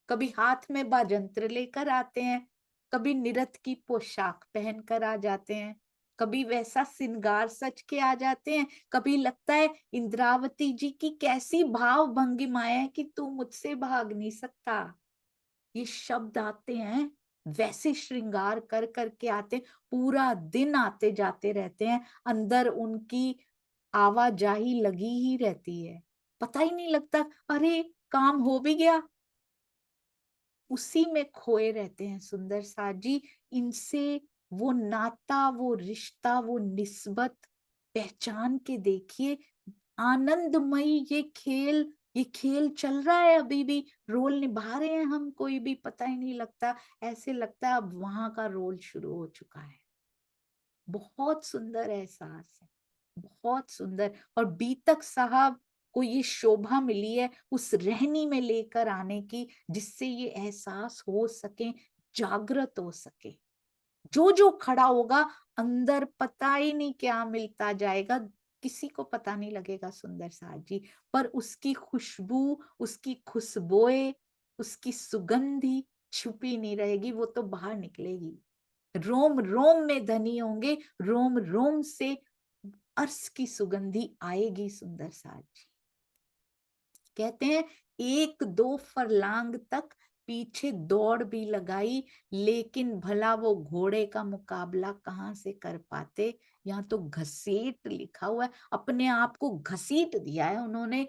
कभी हाथ में बाजंत्र लेकर आते हैं, कभी निरत की पोशाक पहन कर आ जाते हैं, कभी वैसा श्रृंगार सच के आ जाते हैं, कभी लगता है इंद्रावती जी की कैसी भाव भंगिमाएं है कि तू मुझसे भाग नहीं सकता। ये शब्द आते हैं, वैसे श्रृंगार कर करके आते, पूरा दिन आते जाते रहते हैं, अंदर उनकी आवाजाही लगी ही रहती है, पता ही नहीं लगता अरे काम हो भी गया, उसी में खोए रहते हैं सुंदर साथ जी। इनसे वो नाता, वो रिश्ता, वो निस्बत पहचान के देखिए, आनंदमयी ये खेल चल रहा है, अभी भी रोल निभा रहे हैं हम, कोई भी पता ही नहीं लगता, ऐसे लगता है अब वहां का रोल शुरू हो चुका है। बहुत सुंदर एहसास है, बहुत सुंदर। और बीतक साहब को ये शोभा मिली है उस रहनी में लेकर आने की, जिससे ये एहसास हो सके, जागृत हो सके। जो जो खड़ा होगा अंदर पता ही नहीं क्या मिलता जाएगा, किसी को पता नहीं लगेगा सुंदर साथ जी, पर उसकी खुशबू, उसकी खुशबोएं, उसकी सुगंधी छुपी नहीं रहेगी, वो तो बाहर निकलेगी। रोम रोम में धनी होंगे, रोम रोम से अर्श की सुगंधी आएगी सुंदर साथ जी। कहते हैं एक दो फरलांग तक पीछे दौड़ भी लगाई, लेकिन भला वो घोड़े का मुकाबला कहाँ से कर पाते। यहाँ तो घसीट लिखा हुआ है, अपने आप को घसीट दिया है उन्होंने,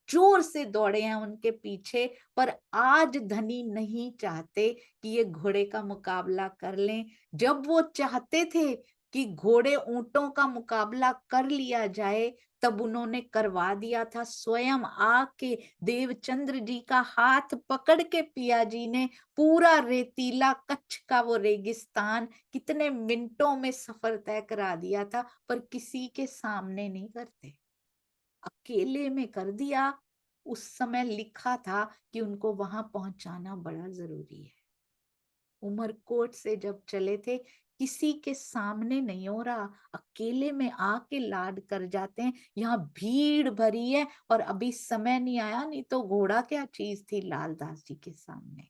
जोर से दौड़े हैं उनके पीछे। पर आज धनी नहीं चाहते कि ये घोड़े का मुकाबला कर लें। जब वो चाहते थे कि घोड़े ऊंटों का मुकाबला कर लिया जाए, तब उन्होंने करवा दिया था। स्वयं आके देवचंद्र जी का हाथ पकड़ के पिया जी ने पूरा रेतीला कच्छ का वो रेगिस्तान कितने मिनटों में सफर तय करा दिया था, पर किसी के सामने नहीं करते, अकेले में कर दिया। उस समय लिखा था कि उनको वहां पहुंचाना बड़ा जरूरी है। उमरकोट से जब चले थे, किसी के सामने नहीं हो रहा, अकेले में आके लाड कर जाते हैं। यहाँ भीड़ भरी है और अभी समय नहीं आया, नहीं तो घोड़ा क्या चीज थी लालदास जी के सामने।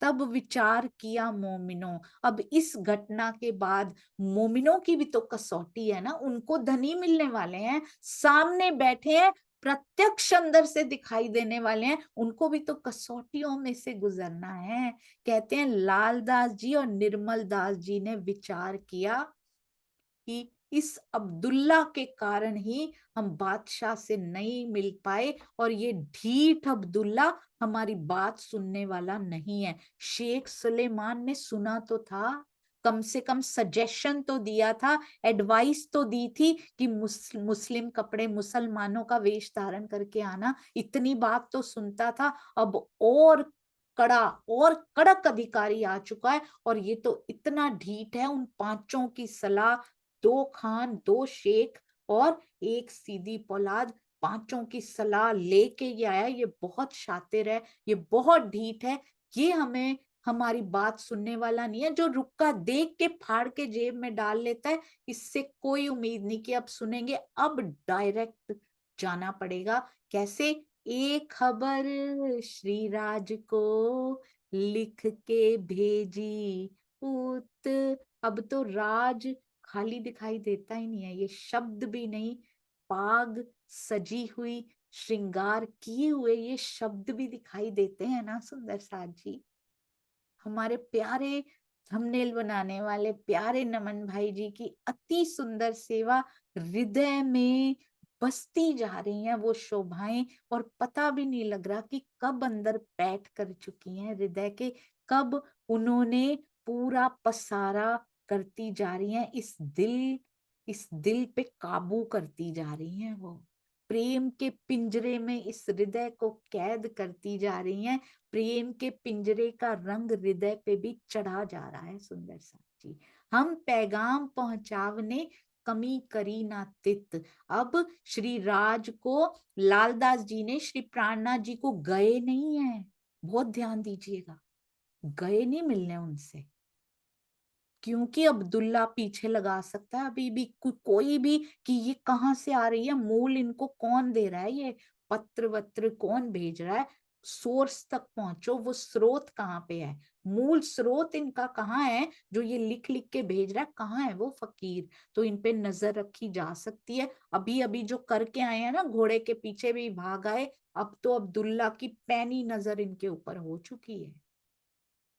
तब विचार किया मोमिनों, अब इस घटना के बाद मोमिनों की भी तो कसौटी है ना, उनको धनी मिलने वाले हैं, सामने बैठे हैं, प्रत्यक्ष अंदर से दिखाई देने वाले हैं, उनको भी तो कसौटियों में से गुजरना है। कहते हैं लालदास जी और निर्मल दास जी ने विचार किया कि इस अब्दुल्ला के कारण ही हम बादशाह से नहीं मिल पाए, और ये ढीठ अब्दुल्ला हमारी बात सुनने वाला नहीं है। शेख सुलेमान ने सुना तो था, कम से कम सजेशन तो दिया था, एडवाइस तो दी थी कि मुस्लिम कपड़े, मुसलमानों का वेश धारण करके आना, इतनी बात तो सुनता था। अब और कड़ा और कड़क अधिकारी आ चुका है, और ये तो इतना ढीठ है, उन पांचों की सलाह, दो खान, दो शेख और एक सीधी पौलाद, पांचों की सलाह लेके ये आया। ये बहुत शातिर है, ये बहुत ढीठ है, ये हमें हमारी बात सुनने वाला नहीं है। जो रुक्का देख के फाड़ के जेब में डाल लेता है, इससे कोई उम्मीद नहीं कि अब सुनेंगे। अब डायरेक्ट जाना पड़ेगा। कैसे? एक खबर श्री राज को लिख के भेजी पूत। अब तो राज खाली दिखाई देता ही नहीं है, ये शब्द भी नहीं, पाग सजी हुई, श्रृंगार किए हुए ये शब्द भी दिखाई देते हैं ना सुंदर साथ जी। हमारे प्यारे थंबनेल बनाने वाले प्यारे नमन भाई जी की अति सुंदर सेवा, हृदय में बसती जा रही हैं वो शोभाएं, और पता भी नहीं लग रहा कि कब अंदर बैठ कर चुकी हैं हृदय के, कब उन्होंने पूरा पसारा करती जा रही हैं, इस दिल पे काबू करती जा रही हैं वो, प्रेम के पिंजरे में इस हृदय को कैद करती जा रही हैं। प्रेम के पिंजरे का रंग हृदय पे भी चढ़ा जा रहा है सुंदर साथ जी। हम पैगाम पहुंचावने कमी करी ना तित। अब श्री राज को लालदास जी ने श्री प्राणनाथ जी को गए नहीं है, बहुत ध्यान दीजिएगा, गए नहीं मिलने उनसे, क्योंकि अब्दुल्ला पीछे लगा सकता है अभी भी, कोई भी, कि ये कहाँ से आ रही है, मूल इनको कौन दे रहा है, ये पत्र वत्र कौन भेज रहा है। सोर्स तक पहुंचो, वो स्रोत कहाँ पे है, मूल स्रोत इनका कहाँ है, जो ये लिख लिख के भेज रहा है कहाँ है वो फकीर। तो इन पे नजर रखी जा सकती है। अभी अभी जो करके आए हैं ना, घोड़े के पीछे भी भाग आए, अब तो अब्दुल्ला की पैनी नजर इनके ऊपर हो चुकी है।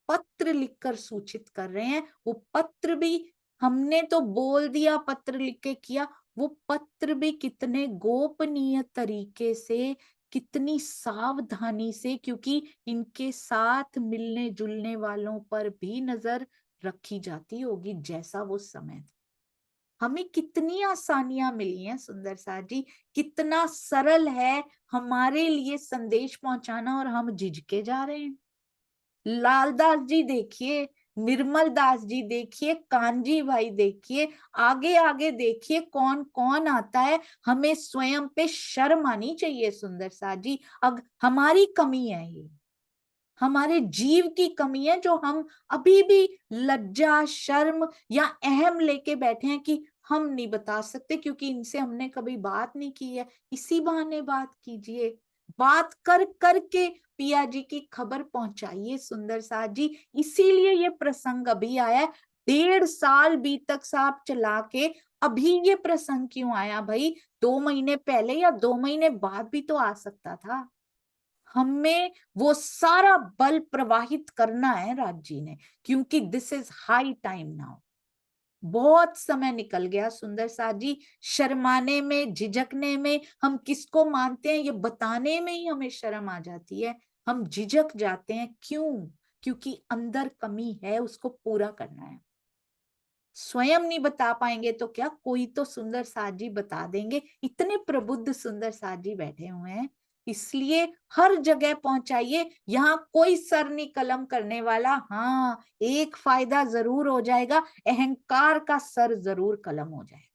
पत्र लिखकर सूचित कर रहे हैं। वो पत्र भी हमने तो बोल दिया पत्र लिख के किया, वो पत्र भी कितने गोपनीय तरीके से, कितनी सावधानी से, क्योंकि इनके साथ मिलने जुलने वालों पर भी नजर रखी जाती होगी जैसा वो समय था। हमें कितनी आसानियां मिली हैं सुंदर साथ जी, कितना सरल है हमारे लिए संदेश पहुंचाना, और हम झिझके जा रहे हैं। लालदास जी देखिए, निर्मल दास जी देखिए, कांजी भाई देखिए, आगे आगे देखिए कौन कौन आता है। हमें स्वयं पे शर्म आनी चाहिए सुंदर साथ जी। अब हमारी कमी है ये, हमारे जीव की कमी है, जो हम अभी भी लज्जा शर्म या अहम लेके बैठे हैं कि हम नहीं बता सकते क्योंकि इनसे हमने कभी बात नहीं की है। इसी बहाने बात कीजिए, बात कर करके पिया जी की खबर पहुंचाइए सुंदर साथ जी। इसीलिए ये प्रसंग अभी आया। 1.5 साल बीत तक साहब चला के अभी ये प्रसंग क्यों आया भाई? 2 महीने पहले या 2 महीने बाद भी तो आ सकता था। हमें वो सारा बल प्रवाहित करना है राज जी ने, क्योंकि this is high time now. बहुत समय निकल गया सुंदर साथ जी, शर्माने में, झिझकने में। हम किसको मानते हैं ये बताने में ही हमें शर्म आ जाती है। हम झिझक जाते हैं, क्यों? क्योंकि अंदर कमी है, उसको पूरा करना है। स्वयं नहीं बता पाएंगे तो क्या, कोई तो सुंदर साथ जी बता देंगे। इतने प्रबुद्ध सुंदर साथ जी बैठे हुए हैं, इसलिए हर जगह पहुंचाइए। यहाँ कोई सर नहीं कलम करने वाला। हाँ, एक फायदा जरूर हो जाएगा, अहंकार का सर जरूर कलम हो जाएगा।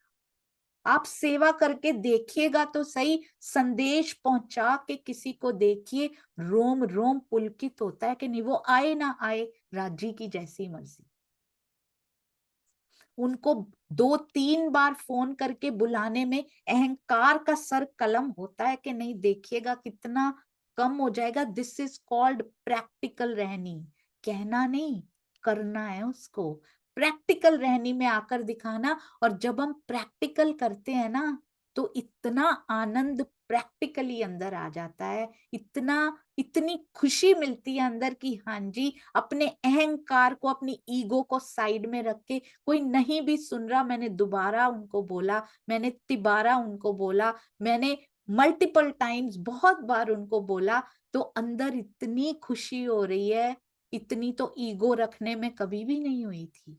आप सेवा करके देखिएगा तो सही, संदेश पहुंचा के किसी को देखिए, रोम रोम पुलकित होता है कि नहीं। वो आए ना आए, राजी की जैसी मर्जी। उनको 2-3 बार फोन करके बुलाने में अहंकार का सर कलम होता है कि नहीं, देखिएगा कितना कम हो जाएगा। दिस इज कॉल्ड प्रैक्टिकल रहनी। कहना नहीं, करना है उसको। प्रैक्टिकल रहनी में आकर दिखाना। और जब हम प्रैक्टिकल करते हैं ना, तो इतना आनंद प्रैक्टिकली अंदर आ जाता है, इतना, इतनी खुशी मिलती है अंदर की। हाँ जी, अपने अहंकार को, अपनी ईगो को साइड में रख के, कोई नहीं भी सुन रहा, मैंने दोबारा उनको बोला, मैंने तिबारा उनको बोला, मैंने मल्टीपल टाइम्स बहुत बार उनको बोला, तो अंदर इतनी खुशी हो रही है, इतनी तो ईगो रखने में कभी भी नहीं हुई थी।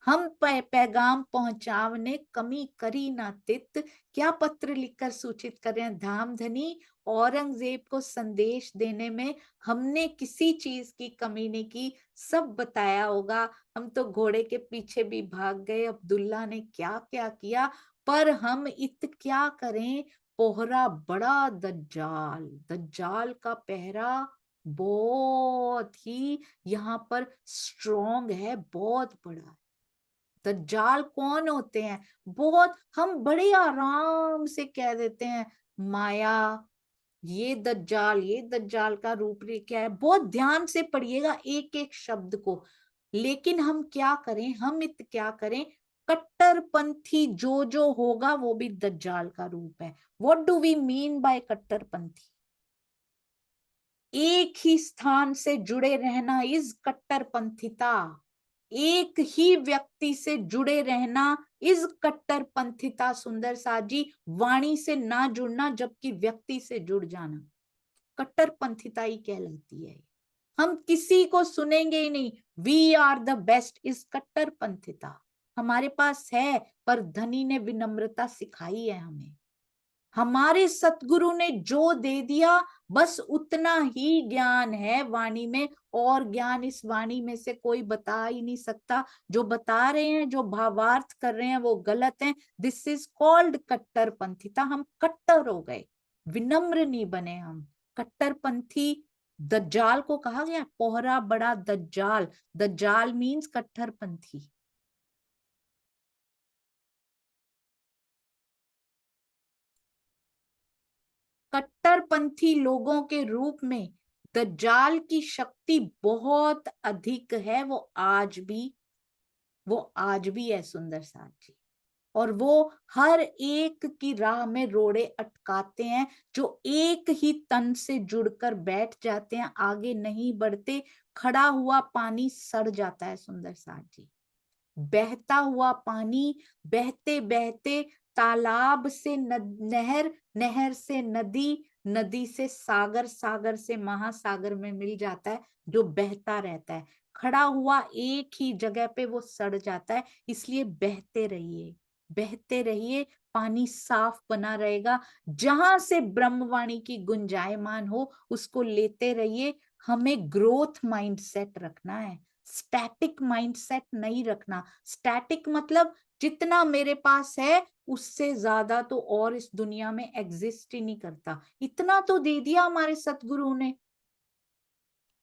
हम पैगाम पहुंचावने कमी करी ना तित। क्या पत्र लिखकर सूचित कर रहे हैं धाम धनी, औरंगजेब को संदेश देने में हमने किसी चीज की कमी नहीं की, सब बताया होगा। हम तो घोड़े के पीछे भी भाग गए, अब्दुल्ला ने क्या क्या किया, पर हम इत क्या करें। पोहरा बड़ा दज्जाल, दज्जाल का पहरा बहुत ही यहाँ पर स्ट्रॉन्ग है, बहुत बड़ा है। दज्जाल कौन होते हैं? बहुत हम बड़े आराम से कह देते हैं, माया, ये दज्जाल का रूप रे क्या है, बहुत ध्यान से पढ़िएगा एक एक शब्द को। लेकिन हम क्या करें, हम इत क्या करें, कट्टरपंथी जो होगा वो भी दज्जाल का रूप है। What do we mean by कट्टरपंथी? एक ही स्थान से जुड़े रहना इज कट्टरपंथिता। एक ही व्यक्ति से जुड़े रहना इज कट्टरपंथिता सुंदर साथ जी। वाणी से ना जुड़ना जबकि व्यक्ति से जुड़ जाना कट्टरपंथिता ही कहलाती है। हम किसी को सुनेंगे ही नहीं, we are the best is कट्टरपंथिता। हमारे पास है, पर धनी ने विनम्रता सिखाई है हमें। हमारे सतगुरु ने जो दे दिया, बस उतना ही ज्ञान है वाणी में, और ज्ञान इस वाणी में से कोई बता ही नहीं सकता। जो बता रहे हैं, जो भावार्थ कर रहे हैं, वो गलत है। दिस इज कॉल्ड कट्टरपंथिता। हम कट्टर हो गए, विनम्र नहीं बने हम। कट्टरपंथी दज्जाल को कहा गया, पोहरा बड़ा दज्जाल। दज्जाल मीन्स कट्टरपंथी। कट्टरपंथी लोगों के रूप में दज्जाल की शक्ति बहुत अधिक है, वो आज भी है सुंदर साथ जी। और वो हर एक की राह में रोड़े अटकाते हैं, जो एक ही तन से जुड़कर बैठ जाते हैं, आगे नहीं बढ़ते। खड़ा हुआ पानी सड़ जाता है सुंदर साथ जी। बहता हुआ पानी बहते बहते तालाब से नहर, नहर से नदी, नदी से सागर, सागर से महासागर में मिल जाता है, जो बहता रहता है। खड़ा हुआ एक ही जगह पे वो सड़ जाता है। इसलिए बहते रहिए, बहते रहिए, पानी साफ बना रहेगा। जहां से ब्रह्मवाणी की गुंजायमान हो उसको लेते रहिए। हमें ग्रोथ माइंडसेट रखना है, स्टैटिक माइंडसेट नहीं रखना। स्टैटिक मतलब जितना मेरे पास है उससे ज्यादा तो और इस दुनिया में एग्जिस्ट ही नहीं करता। इतना तो दे दिया हमारे सतगुरु ने,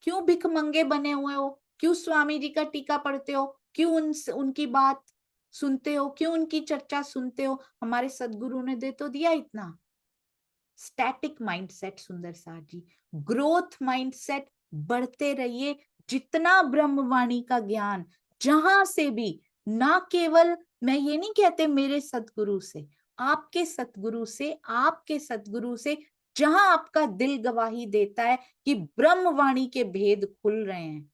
क्यों भिखमंगे बने हुए हो? क्यों स्वामी जी का टीका पढ़ते हो? क्यों उनकी बात सुनते हो? क्यों उनकी चर्चा सुनते हो? हमारे सदगुरु ने दे तो दिया इतना। स्टैटिक माइंडसेट सुंदर साथ जी, ग्रोथ माइंडसेट, बढ़ते रहिए। जितना ब्रह्मवाणी का ज्ञान जहां से भी, ना केवल मैं ये नहीं कहते मेरे सतगुरु से, आपके सतगुरु से, आपके सतगुरु से, जहां आपका दिल गवाही देता है कि ब्रह्मवाणी के भेद खुल रहे हैं,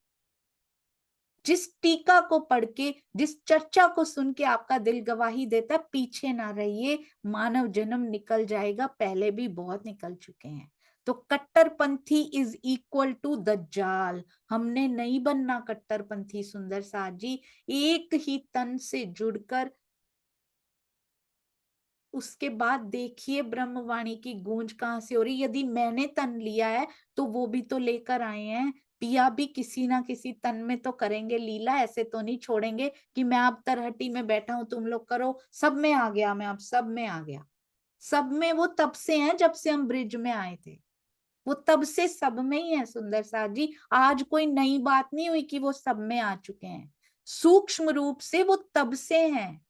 जिस टीका को पढ़ के, जिस चर्चा को सुन के आपका दिल गवाही देता है, पीछे ना रहिए। मानव जन्म निकल जाएगा, पहले भी बहुत निकल चुके हैं। तो कट्टरपंथी इज इक्वल टू दज्जाल। हमने नहीं बनना कट्टरपंथी सुंदर साथ जी। एक ही तन से जुड़कर, उसके बाद देखिए ब्रह्मवाणी की गूंज कहां से हो रही। यदि मैंने तन लिया है तो वो भी तो लेकर आए हैं। पिया भी किसी ना किसी तन में तो करेंगे लीला, ऐसे तो नहीं छोड़ेंगे कि मैं अब तरहटी में बैठा हूं तुम लोग करो। सब में आ गया, मैं अब सब में आ गया। सब में वो तब से हैं जब से हम ब्रिज में आए थे। वो तब से सब में ही है सुंदर साथ जी। आज कोई नई बात नहीं हुई कि वो सब में आ चुके हैं। सूक्ष्म रूप से वो तब से हैं।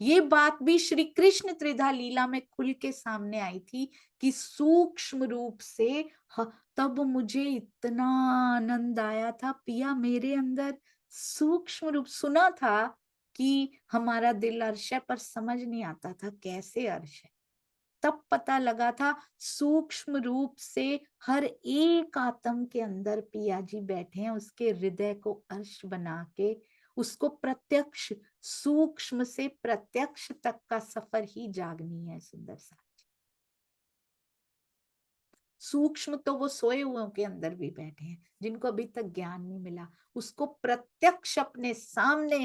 ये बात भी श्री कृष्ण त्रिधा लीला में खुल के सामने आई थी कि सूक्ष्म रूप से तब मुझे इतना आनंद आया था पिया मेरे अंदर। सूक्ष्म रूप सुना था कि हमारा दिल अर्श है, पर समझ नहीं आता था कैसे अर्श है। तब पता लगा था सूक्ष्म रूप से हर एक आत्म के अंदर पिया जी बैठे हैं, उसके हृदय को अर्श बना के। उसको प्रत्यक्ष, सूक्ष्म से प्रत्यक्ष तक का सफर ही जागनी है सुंदर सा। सूक्ष्म तो वो सोए हुओं के अंदर भी बैठे हैं, जिनको अभी तक ज्ञान नहीं मिला। उसको प्रत्यक्ष अपने सामने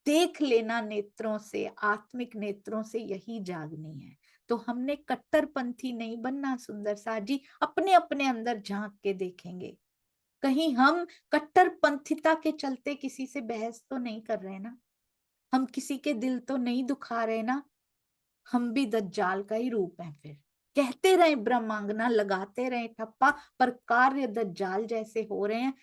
देख लेना नेत्रों से, आत्मिक नेत्रों से, यही जागनी है। तो हमने कट्टरपंथी नहीं बनना सुंदर सा जी। अपने अपने अंदर झांक के देखेंगे, कहीं हम कट्टरपंथिता के चलते किसी से बहस तो नहीं कर रहे ना, हम किसी के दिल तो नहीं दुखा रहे ना। हम भी दज्जाल का ही रूप है। फिर कहते रहे ब्रह्मांगना, लगाते रहे ठप्पा, पर कार्य दज्जाल जैसे हो रहे हैं।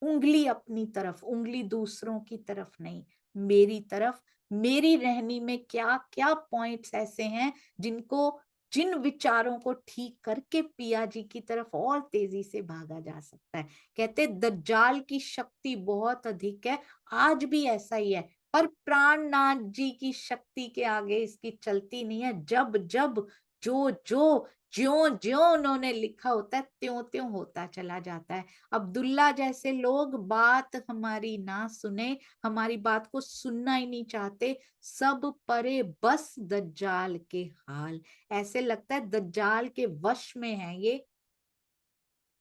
उंगली अपनी तरफ, उंगली दूसरों की तरफ नहीं, मेरी तरफ। मेरी रहनी में क्या क्या पॉइंट्स ऐसे हैं जिनको, जिन विचारों को ठीक करके पिया जी की तरफ और तेजी से भागा जा सकता है। कहते दज्जाल की शक्ति बहुत अधिक है, आज भी ऐसा ही है, पर प्राणनाथ जी की शक्ति के आगे इसकी चलती नहीं है। जब जब, जो जो, ज्यों ज्यों उन्होंने लिखा होता है, त्यों त्यों होता चला जाता है। अब्दुल्ला जैसे लोग बात हमारी ना सुने, हमारी बात को सुनना ही नहीं चाहते। सब परे बस दज्जाल के हाल। ऐसे लगता है दज्जाल के वश में है ये,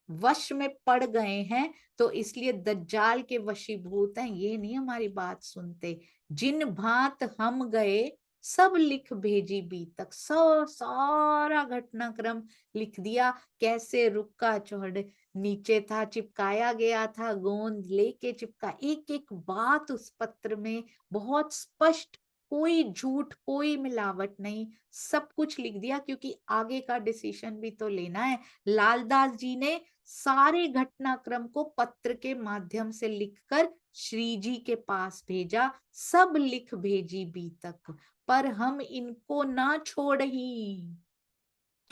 वश में पड़ गए हैं, तो इसलिए दज्जाल के वशीभूत हैं, ये नहीं हमारी बात सुनते। जिन भांत हम गए सब लिख भेजी बीतक। सारा घटनाक्रम लिख दिया। कैसे रुक्का चौड़ नीचे था, चिपकाया गया था, गोंद लेके चिपका, एक एक बात उस पत्र में बहुत स्पष्ट, कोई झूठ कोई मिलावट नहीं, सब कुछ लिख दिया। क्योंकि आगे का डिसीजन भी तो लेना है। लालदास जी ने सारे घटनाक्रम को पत्र के माध्यम से लिखकर श्री जी के पास भेजा। सब लिख भेजी बीतक, पर हम इनको ना छोड़ ही।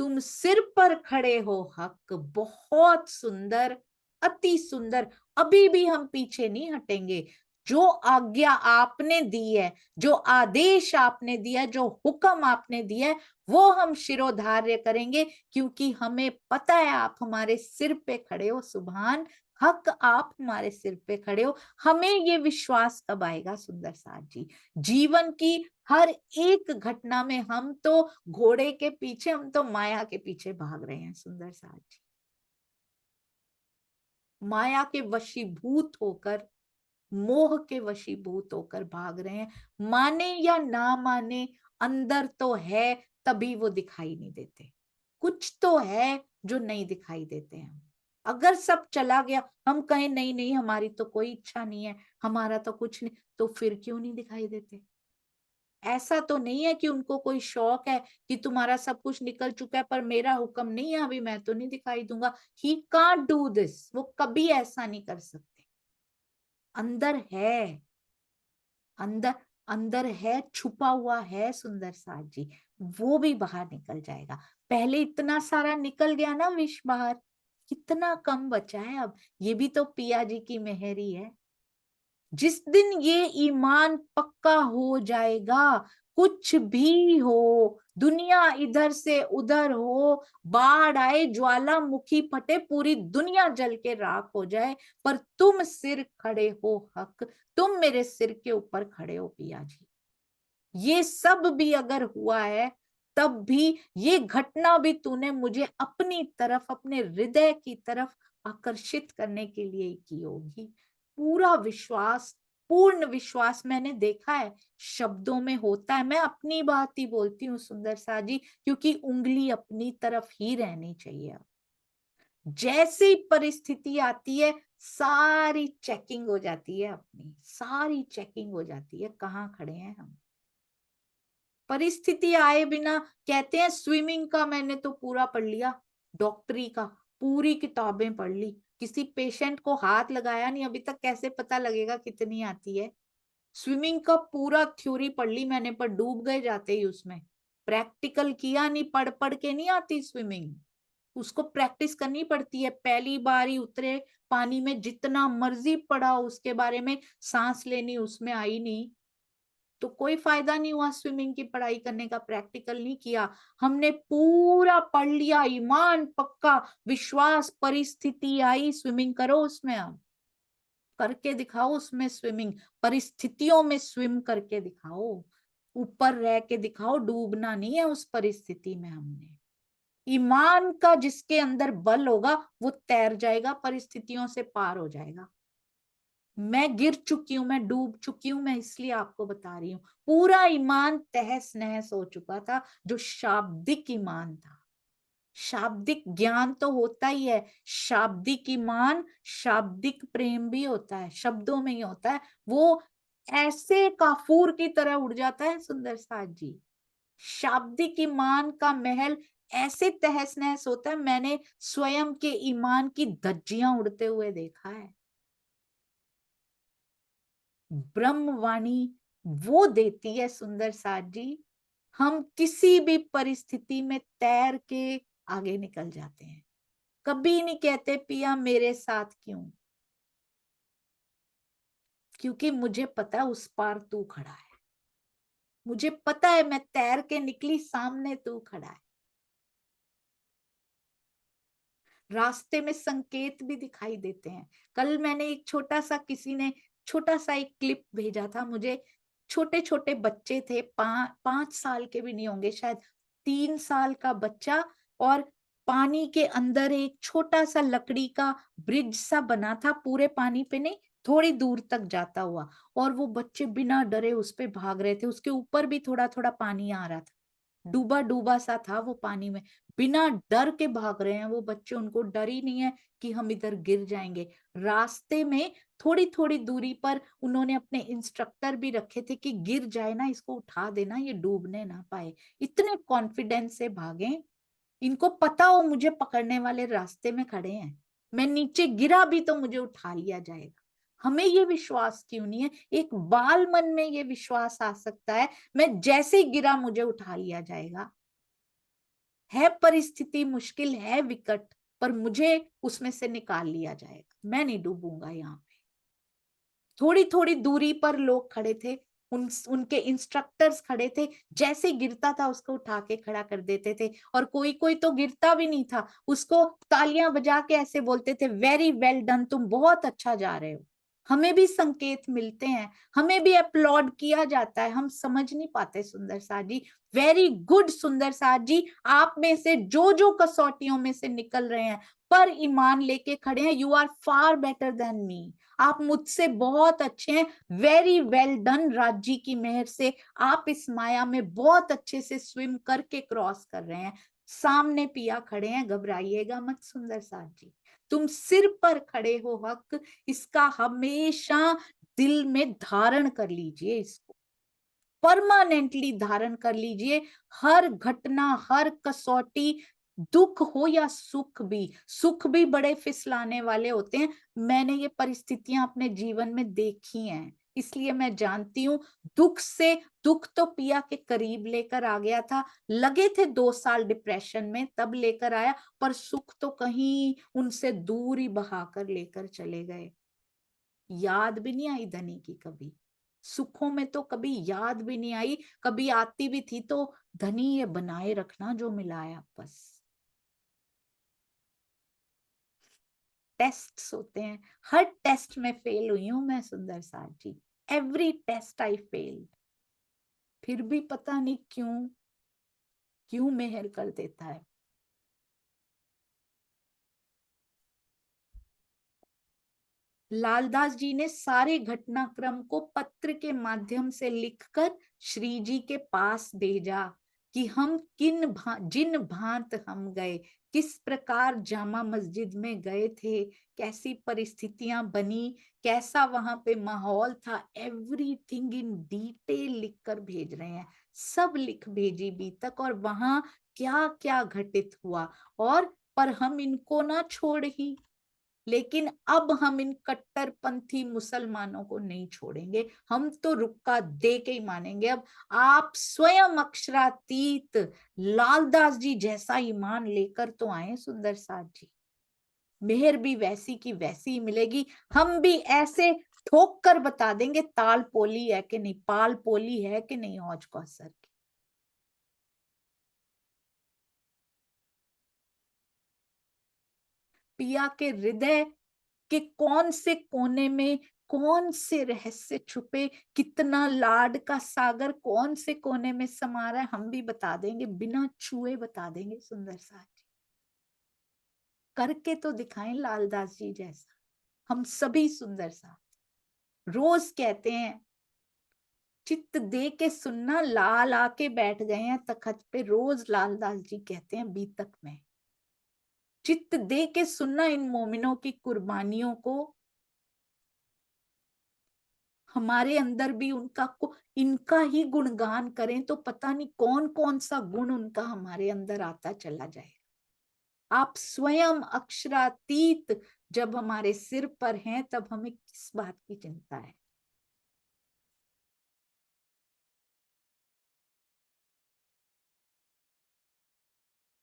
तुम सिर पर खड़े हो हक। बहुत सुंदर, अति सुंदर। अभी भी हम पीछे नहीं हटेंगे। जो आज्ञा आपने दी है, जो आदेश आपने दिया है, जो हुक्म आपने दिया है, वो हम शिरोधार्य करेंगे, क्योंकि हमें पता है आप हमारे सिर पे खड़े हो। सुभान हक, आप हमारे सिर पे खड़े हो। हमें ये विश्वास कब आएगा सुंदर साथ जी? जीवन की हर एक घटना में हम तो घोड़े के पीछे, हम तो माया के पीछे भाग रहे हैं सुंदर साथ जी। माया के वशीभूत होकर, मोह के वशीभूत होकर भाग रहे हैं। माने या ना माने, अंदर तो है, तभी वो दिखाई नहीं देते। कुछ तो है जो नहीं दिखाई देते हैं। अगर सब चला गया, हम कहें नहीं नहीं हमारी तो कोई इच्छा नहीं है, हमारा तो कुछ नहीं, तो फिर क्यों नहीं दिखाई देते? ऐसा तो नहीं है कि उनको कोई शौक है कि तुम्हारा सब कुछ निकल चुका है पर मेरा हुक्म नहीं है, अभी मैं तो नहीं दिखाई दूंगा। ही कांट डू दिस, वो कभी ऐसा नहीं कर सकते। अंदर है, अंदर अंदर है, छुपा हुआ है सुंदर साथ जी। वो भी बाहर निकल जाएगा। पहले इतना सारा निकल गया ना विष बाहर, कितना कम बचा है अब। ये भी तो पिया जी की मेहर ही है। जिस दिन ये ईमान पक्का हो जाएगा, कुछ भी हो, दुनिया इधर से उधर हो, बाढ़ आए, ज्वालामुखी फटे, पूरी दुनिया जल के राख हो जाए, पर तुम सिर खड़े हो हक। तुम मेरे सिर के ऊपर खड़े हो पिया जी। ये सब भी अगर हुआ है, तब भी ये घटना भी तूने मुझे अपनी तरफ, अपने हृदय की तरफ आकर्षित करने के लिए ही की होगी। पूरा विश्वास, पूर्ण विश्वास मैंने देखा है शब्दों में होता है। मैं अपनी बात ही बोलती हूँ सुंदर सा जी, क्योंकि उंगली अपनी तरफ ही रहनी चाहिए। जैसी परिस्थिति आती है, सारी चेकिंग हो जाती है, अपनी सारी चेकिंग हो जाती है, कहाँ खड़े हैं हम। परिस्थिति आए बिना, कहते हैं स्विमिंग का मैंने तो पूरा पढ़ लिया, डॉक्टरी का पूरी किताबें पढ़ ली, किसी पेशेंट को हाथ लगाया नहीं अभी तक, कैसे पता लगेगा कितनी आती है। स्विमिंग का पूरा थ्योरी पढ़ ली मैंने, पर डूब गए जाते ही उसमें। प्रैक्टिकल किया नहीं, पढ़ पढ़ के नहीं आती स्विमिंग, उसको प्रैक्टिस करनी पड़ती है। पहली बार ही उतरे पानी में, जितना मर्जी पढ़ा उसके बारे में, सांस लेनी उसमें आई नहीं, तो कोई फायदा नहीं हुआ स्विमिंग की पढ़ाई करने का। प्रैक्टिकल नहीं किया हमने, पूरा पढ़ लिया, ईमान पक्का, विश्वास, परिस्थिति आई, स्विमिंग करो उसमें। आप करके दिखाओ उसमें स्विमिंग, परिस्थितियों में स्विम करके दिखाओ, ऊपर रह के दिखाओ, डूबना नहीं है उस परिस्थिति में हमने। ईमान का जिसके अंदर बल होगा, वो तैर जाएगा, परिस्थितियों से पार हो जाएगा। मैं गिर चुकी हूं, मैं डूब चुकी हूं, मैं इसलिए आपको बता रही हूँ। पूरा ईमान तहस नहस हो चुका था, जो शाब्दिक ईमान था। शाब्दिक ज्ञान तो होता ही है, शाब्दिक ईमान, शाब्दिक प्रेम भी होता है, शब्दों में ही होता है। वो ऐसे काफूर की तरह उड़ जाता है सुंदर साथ जी। शाब्दिक ईमान का महल ऐसे तहस नहस होता है, मैंने स्वयं के ईमान की धज्जियां उड़ते हुए देखा है। ब्रह्मवाणी वो देती है सुंदर साथ जी, हम किसी भी परिस्थिति में तैर के आगे निकल जाते हैं। कभी नहीं कहते पिया मेरे साथ क्यों, क्योंकि मुझे पता है उस पार तू खड़ा है। मुझे पता है मैं तैर के निकली, सामने तू खड़ा है। रास्ते में संकेत भी दिखाई देते हैं। कल मैंने एक छोटा सा, किसी ने छोटा सा एक क्लिप भेजा था मुझे। छोटे छोटे बच्चे थे, 5 साल के भी नहीं होंगे शायद, 3 साल का बच्चा, और पानी के अंदर एक छोटा सा लकड़ी का ब्रिज सा बना था, पूरे पानी पे नहीं, थोड़ी दूर तक जाता हुआ, और वो बच्चे बिना डरे उस पे भाग रहे थे। उसके ऊपर भी थोड़ा थोड़ा पानी आ रहा था, डूबा डूबा सा था वो पानी में। बिना डर के भाग रहे हैं वो बच्चे, उनको डर ही नहीं है कि हम इधर गिर जाएंगे। रास्ते में थोड़ी थोड़ी दूरी पर उन्होंने अपने इंस्ट्रक्टर भी रखे थे कि गिर जाए ना इसको उठा देना, ये डूबने ना पाए। इतने कॉन्फिडेंस से भागे, इनको पता हो मुझे पकड़ने वाले रास्ते में खड़े हैं, मैं नीचे गिरा भी तो मुझे उठा लिया जाएगा। हमें ये विश्वास क्यों नहीं है? एक बाल मन में ये विश्वास आ सकता है, मैं जैसे ही गिरा मुझे उठा लिया जाएगा। है परिस्थिति मुश्किल, है विकट, पर मुझे उसमें से निकाल लिया जाएगा, मैं नहीं डूबूंगा यहाँ पे। थोड़ी थोड़ी दूरी पर लोग खड़े थे, उनके इंस्ट्रक्टर्स खड़े थे, जैसे गिरता था उसको उठा के खड़ा कर देते थे, और कोई कोई तो गिरता भी नहीं था, उसको तालियां बजा के ऐसे बोलते थे, वेरी वेल डन, तुम बहुत अच्छा जा रहे हो। हमें भी संकेत मिलते हैं, हमें भी अपलॉड किया जाता है, हम समझ नहीं पाते सुंदर साथ जी। वेरी गुड सुंदर साथ जी, आप में से जो जो कसौटियों में से निकल रहे हैं, पर ईमान लेके खड़े हैं, you are far better than me, आप मुझसे बहुत अच्छे हैं। वेरी वेल डन, राजी की मेहर से आप इस माया में बहुत अच्छे से स्विम करके क्रॉस कर रहे हैं। सामने पिया खड़े हैं, घबराइएगा मत सुंदर साथ जी, तुम सिर पर खड़े हो हक, इसका हमेशा दिल में धारण कर लीजिए, इसको परमानेंटली धारण कर लीजिए। हर घटना, हर कसौटी, दुख हो या सुख भी, सुख भी बड़े फिसलाने वाले होते हैं। मैंने ये परिस्थितियां अपने जीवन में देखी हैं, इसलिए मैं जानती हूँ। दुख से, दुख तो पिया के करीब लेकर आ गया था, लगे थे 2 साल डिप्रेशन में, तब लेकर आया, पर सुख तो कहीं उनसे दूर ही बहाकर लेकर चले गए। याद भी नहीं आई धनी की कभी, सुखों में तो कभी याद भी नहीं आई, कभी आती भी थी तो धनी ये बनाए रखना जो मिला है बस। टेस्ट्स होते हैं, हर टेस्ट में फेल हुई हूं मैं सुंदर साथ जी, एवरी टेस्ट आई फेल, फिर भी पता नहीं क्यों, क्यों मेहर कर देता है। लालदास जी ने सारे घटनाक्रम को पत्र के माध्यम से लिखकर श्री जी के पास भेजा कि हम जिन भांत हम गए, किस प्रकार जामा मस्जिद में गए थे, कैसी परिस्थितियां बनी, कैसा वहां पे माहौल था, एवरीथिंग इन डिटेल लिखकर भेज रहे हैं। सब लिख भेजी बीतक, और वहां क्या क्या घटित हुआ, और पर हम इनको ना छोड़ ही, लेकिन अब हम इन कट्टरपंथी मुसलमानों को नहीं छोड़ेंगे, हम तो रुक्का दे के ही मानेंगे। अब आप स्वयं अक्षरातीत लालदास जी जैसा ईमान लेकर तो आए सुंदर साथ जी, मेहर भी वैसी की वैसी ही मिलेगी। हम भी ऐसे ठोक कर बता देंगे ताल पोली है कि नहीं, पाल पोली है कि नहीं हौज कौसर की। पिया के हृदय कि कौन से कोने में कौन से रहस्य छुपे, कितना लाड का सागर कौन से कोने में समा रहा है, हम भी बता देंगे, बिना छुए बता देंगे सुंदर साथ जी। करके तो दिखाएं लालदास जी जैसा, हम सभी सुंदर साथ रोज कहते हैं, चित्त दे के सुनना, लाल आके बैठ गए हैं तखत पे, रोज लालदास जी कहते हैं बीतक में, चित्त दे के सुनना इन मोमिनों की कुर्बानियों को, हमारे अंदर भी उनका इनका ही गुणगान करें तो पता नहीं कौन कौन सा गुण उनका हमारे अंदर आता चला जाएगा। आप स्वयं अक्षरातीत जब हमारे सिर पर हैं, तब हमें किस बात की चिंता है।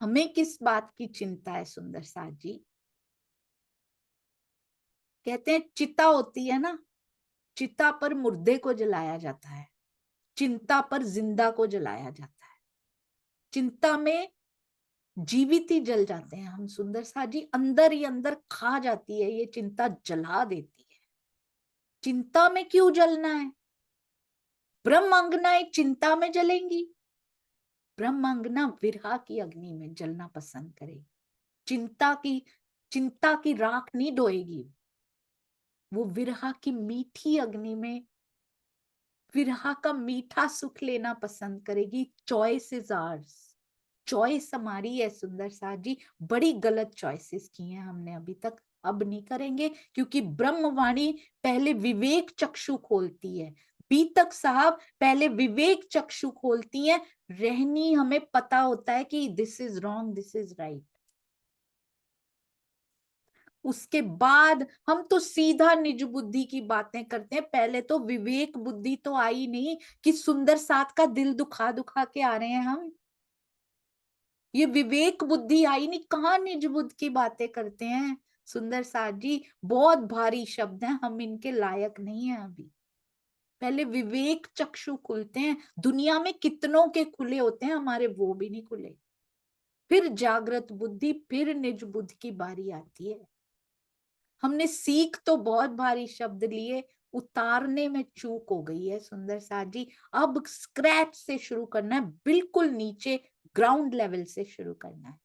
हमें किस बात की चिंता है सुंदर साथ जी। कहते हैं चिता होती है ना, चिता पर मुर्दे को जलाया जाता है, चिंता पर जिंदा को जलाया जाता है। चिंता में जीवित ही जल जाते हैं हम सुंदर साथ जी, अंदर ही अंदर खा जाती है ये चिंता, जला देती है। चिंता में क्यों जलना है, ब्रह्म अंगनाएं चिंता में जलेंगी, ब्रह्म अंगना विरहा की अग्नि में जलना पसंद करेगी। चिंता की राख नहीं ढोएगी, वो विरहा की मीठी अग्नि में विरहा का मीठा सुख लेना पसंद करेगी। चॉइस इज आवर्स, चॉइस हमारी है सुंदर साथ जी। बड़ी गलत चॉइसेस की हैं हमने अभी तक, अब नहीं करेंगे, क्योंकि ब्रह्मवाणी पहले विवेक चक्षु खोलती है। बीतक साहब पहले विवेक चक्षु खोलती हैं, रहनी हमें पता होता है कि this is wrong, this is right. उसके बाद हम तो सीधा निज बुद्धि की बातें करते हैं, पहले तो विवेक बुद्धि तो आई नहीं कि सुंदर साथ का दिल दुखा दुखा के आ रहे हैं हम। ये विवेक बुद्धि आई नहीं, कहाँ निज बुद्ध की बातें करते हैं सुंदर साथ जी। बहुत भारी शब्द हैं, हम इनके लायक नहीं है अभी। पहले विवेक चक्षु खुलते हैं, दुनिया में कितनों के खुले होते हैं, हमारे वो भी नहीं खुले। फिर जागृत बुद्धि, फिर निज बुद्ध की बारी आती है। हमने सीख तो बहुत भारी शब्द लिए, उतारने में चूक हो गई है सुंदर साथ जी। अब स्क्रैच से शुरू करना है, बिल्कुल नीचे ग्राउंड लेवल से शुरू करना है।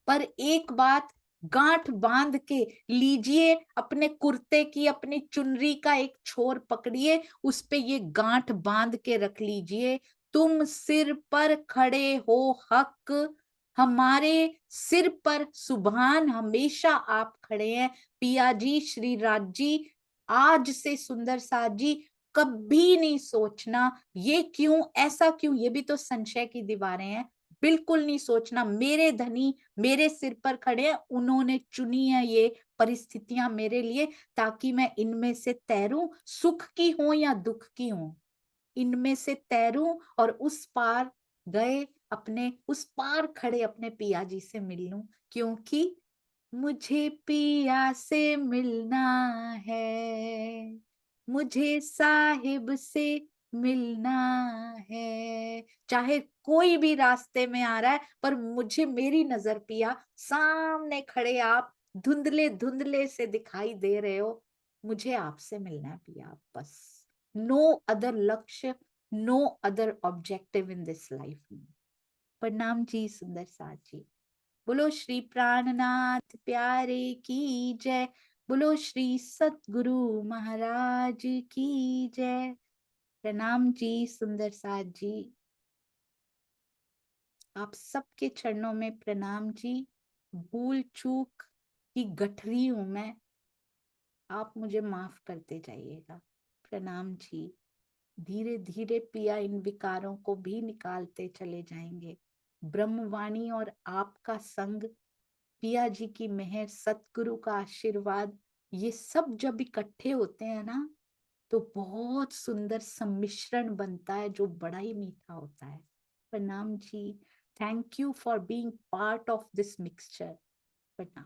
पर एक बात गांठ बांध के लीजिए, अपने कुर्ते की, अपनी चुनरी का एक छोर पकड़िए, उस पे ये गांठ बांध के रख लीजिए, तुम सिर पर खड़े हो हक, हमारे सिर पर सुभान हमेशा आप खड़े हैं। पिया जी, श्री राज जी, आज से सुंदर साथ जी कभी नहीं सोचना ये क्यों, ऐसा क्यों, ये भी तो संशय की दीवारें हैं। बिल्कुल नहीं सोचना, मेरे धनी मेरे सिर पर खड़े हैं, उन्होंने चुनी है ये परिस्थितियां मेरे लिए, ताकि मैं इनमें से तैरूं, सुख की हो या दुख की हो, इनमें से तैरूं और उस पार गए, अपने उस पार खड़े अपने पिया जी से मिल लूं। क्योंकि मुझे पिया से मिलना है, मुझे साहिब से मिलना है। चाहे कोई भी रास्ते में आ रहा है, पर मुझे, मेरी नजर पिया, सामने खड़े आप धुंधले धुंधले से दिखाई दे रहे हो, मुझे आपसे मिलना है पिया, बस। नो अदर लक्ष्य, no other objective in this life. प्रणाम जी सुंदर साथ जी। बोलो श्री प्राणनाथ प्यारे की जय, बोलो श्री सतगुरु महाराज की जय। प्रणाम जी सुंदर साथ जी, आप सबके चरणों में प्रणाम जी। भूल चूक की गठरी हूं मैं, आप मुझे माफ करते जाइएगा। प्रणाम जी। धीरे धीरे पिया इन विकारों को भी निकालते चले जाएंगे। ब्रह्मवाणी और आपका संग, पिया जी की मेहर, सतगुरु का आशीर्वाद, ये सब जब इकट्ठे होते हैं ना, तो बहुत सुंदर सम्मिश्रण बनता है जो बड़ा ही मीठा होता है। प्रणाम जी। Thank you for being part of this mixture. प्रणाम।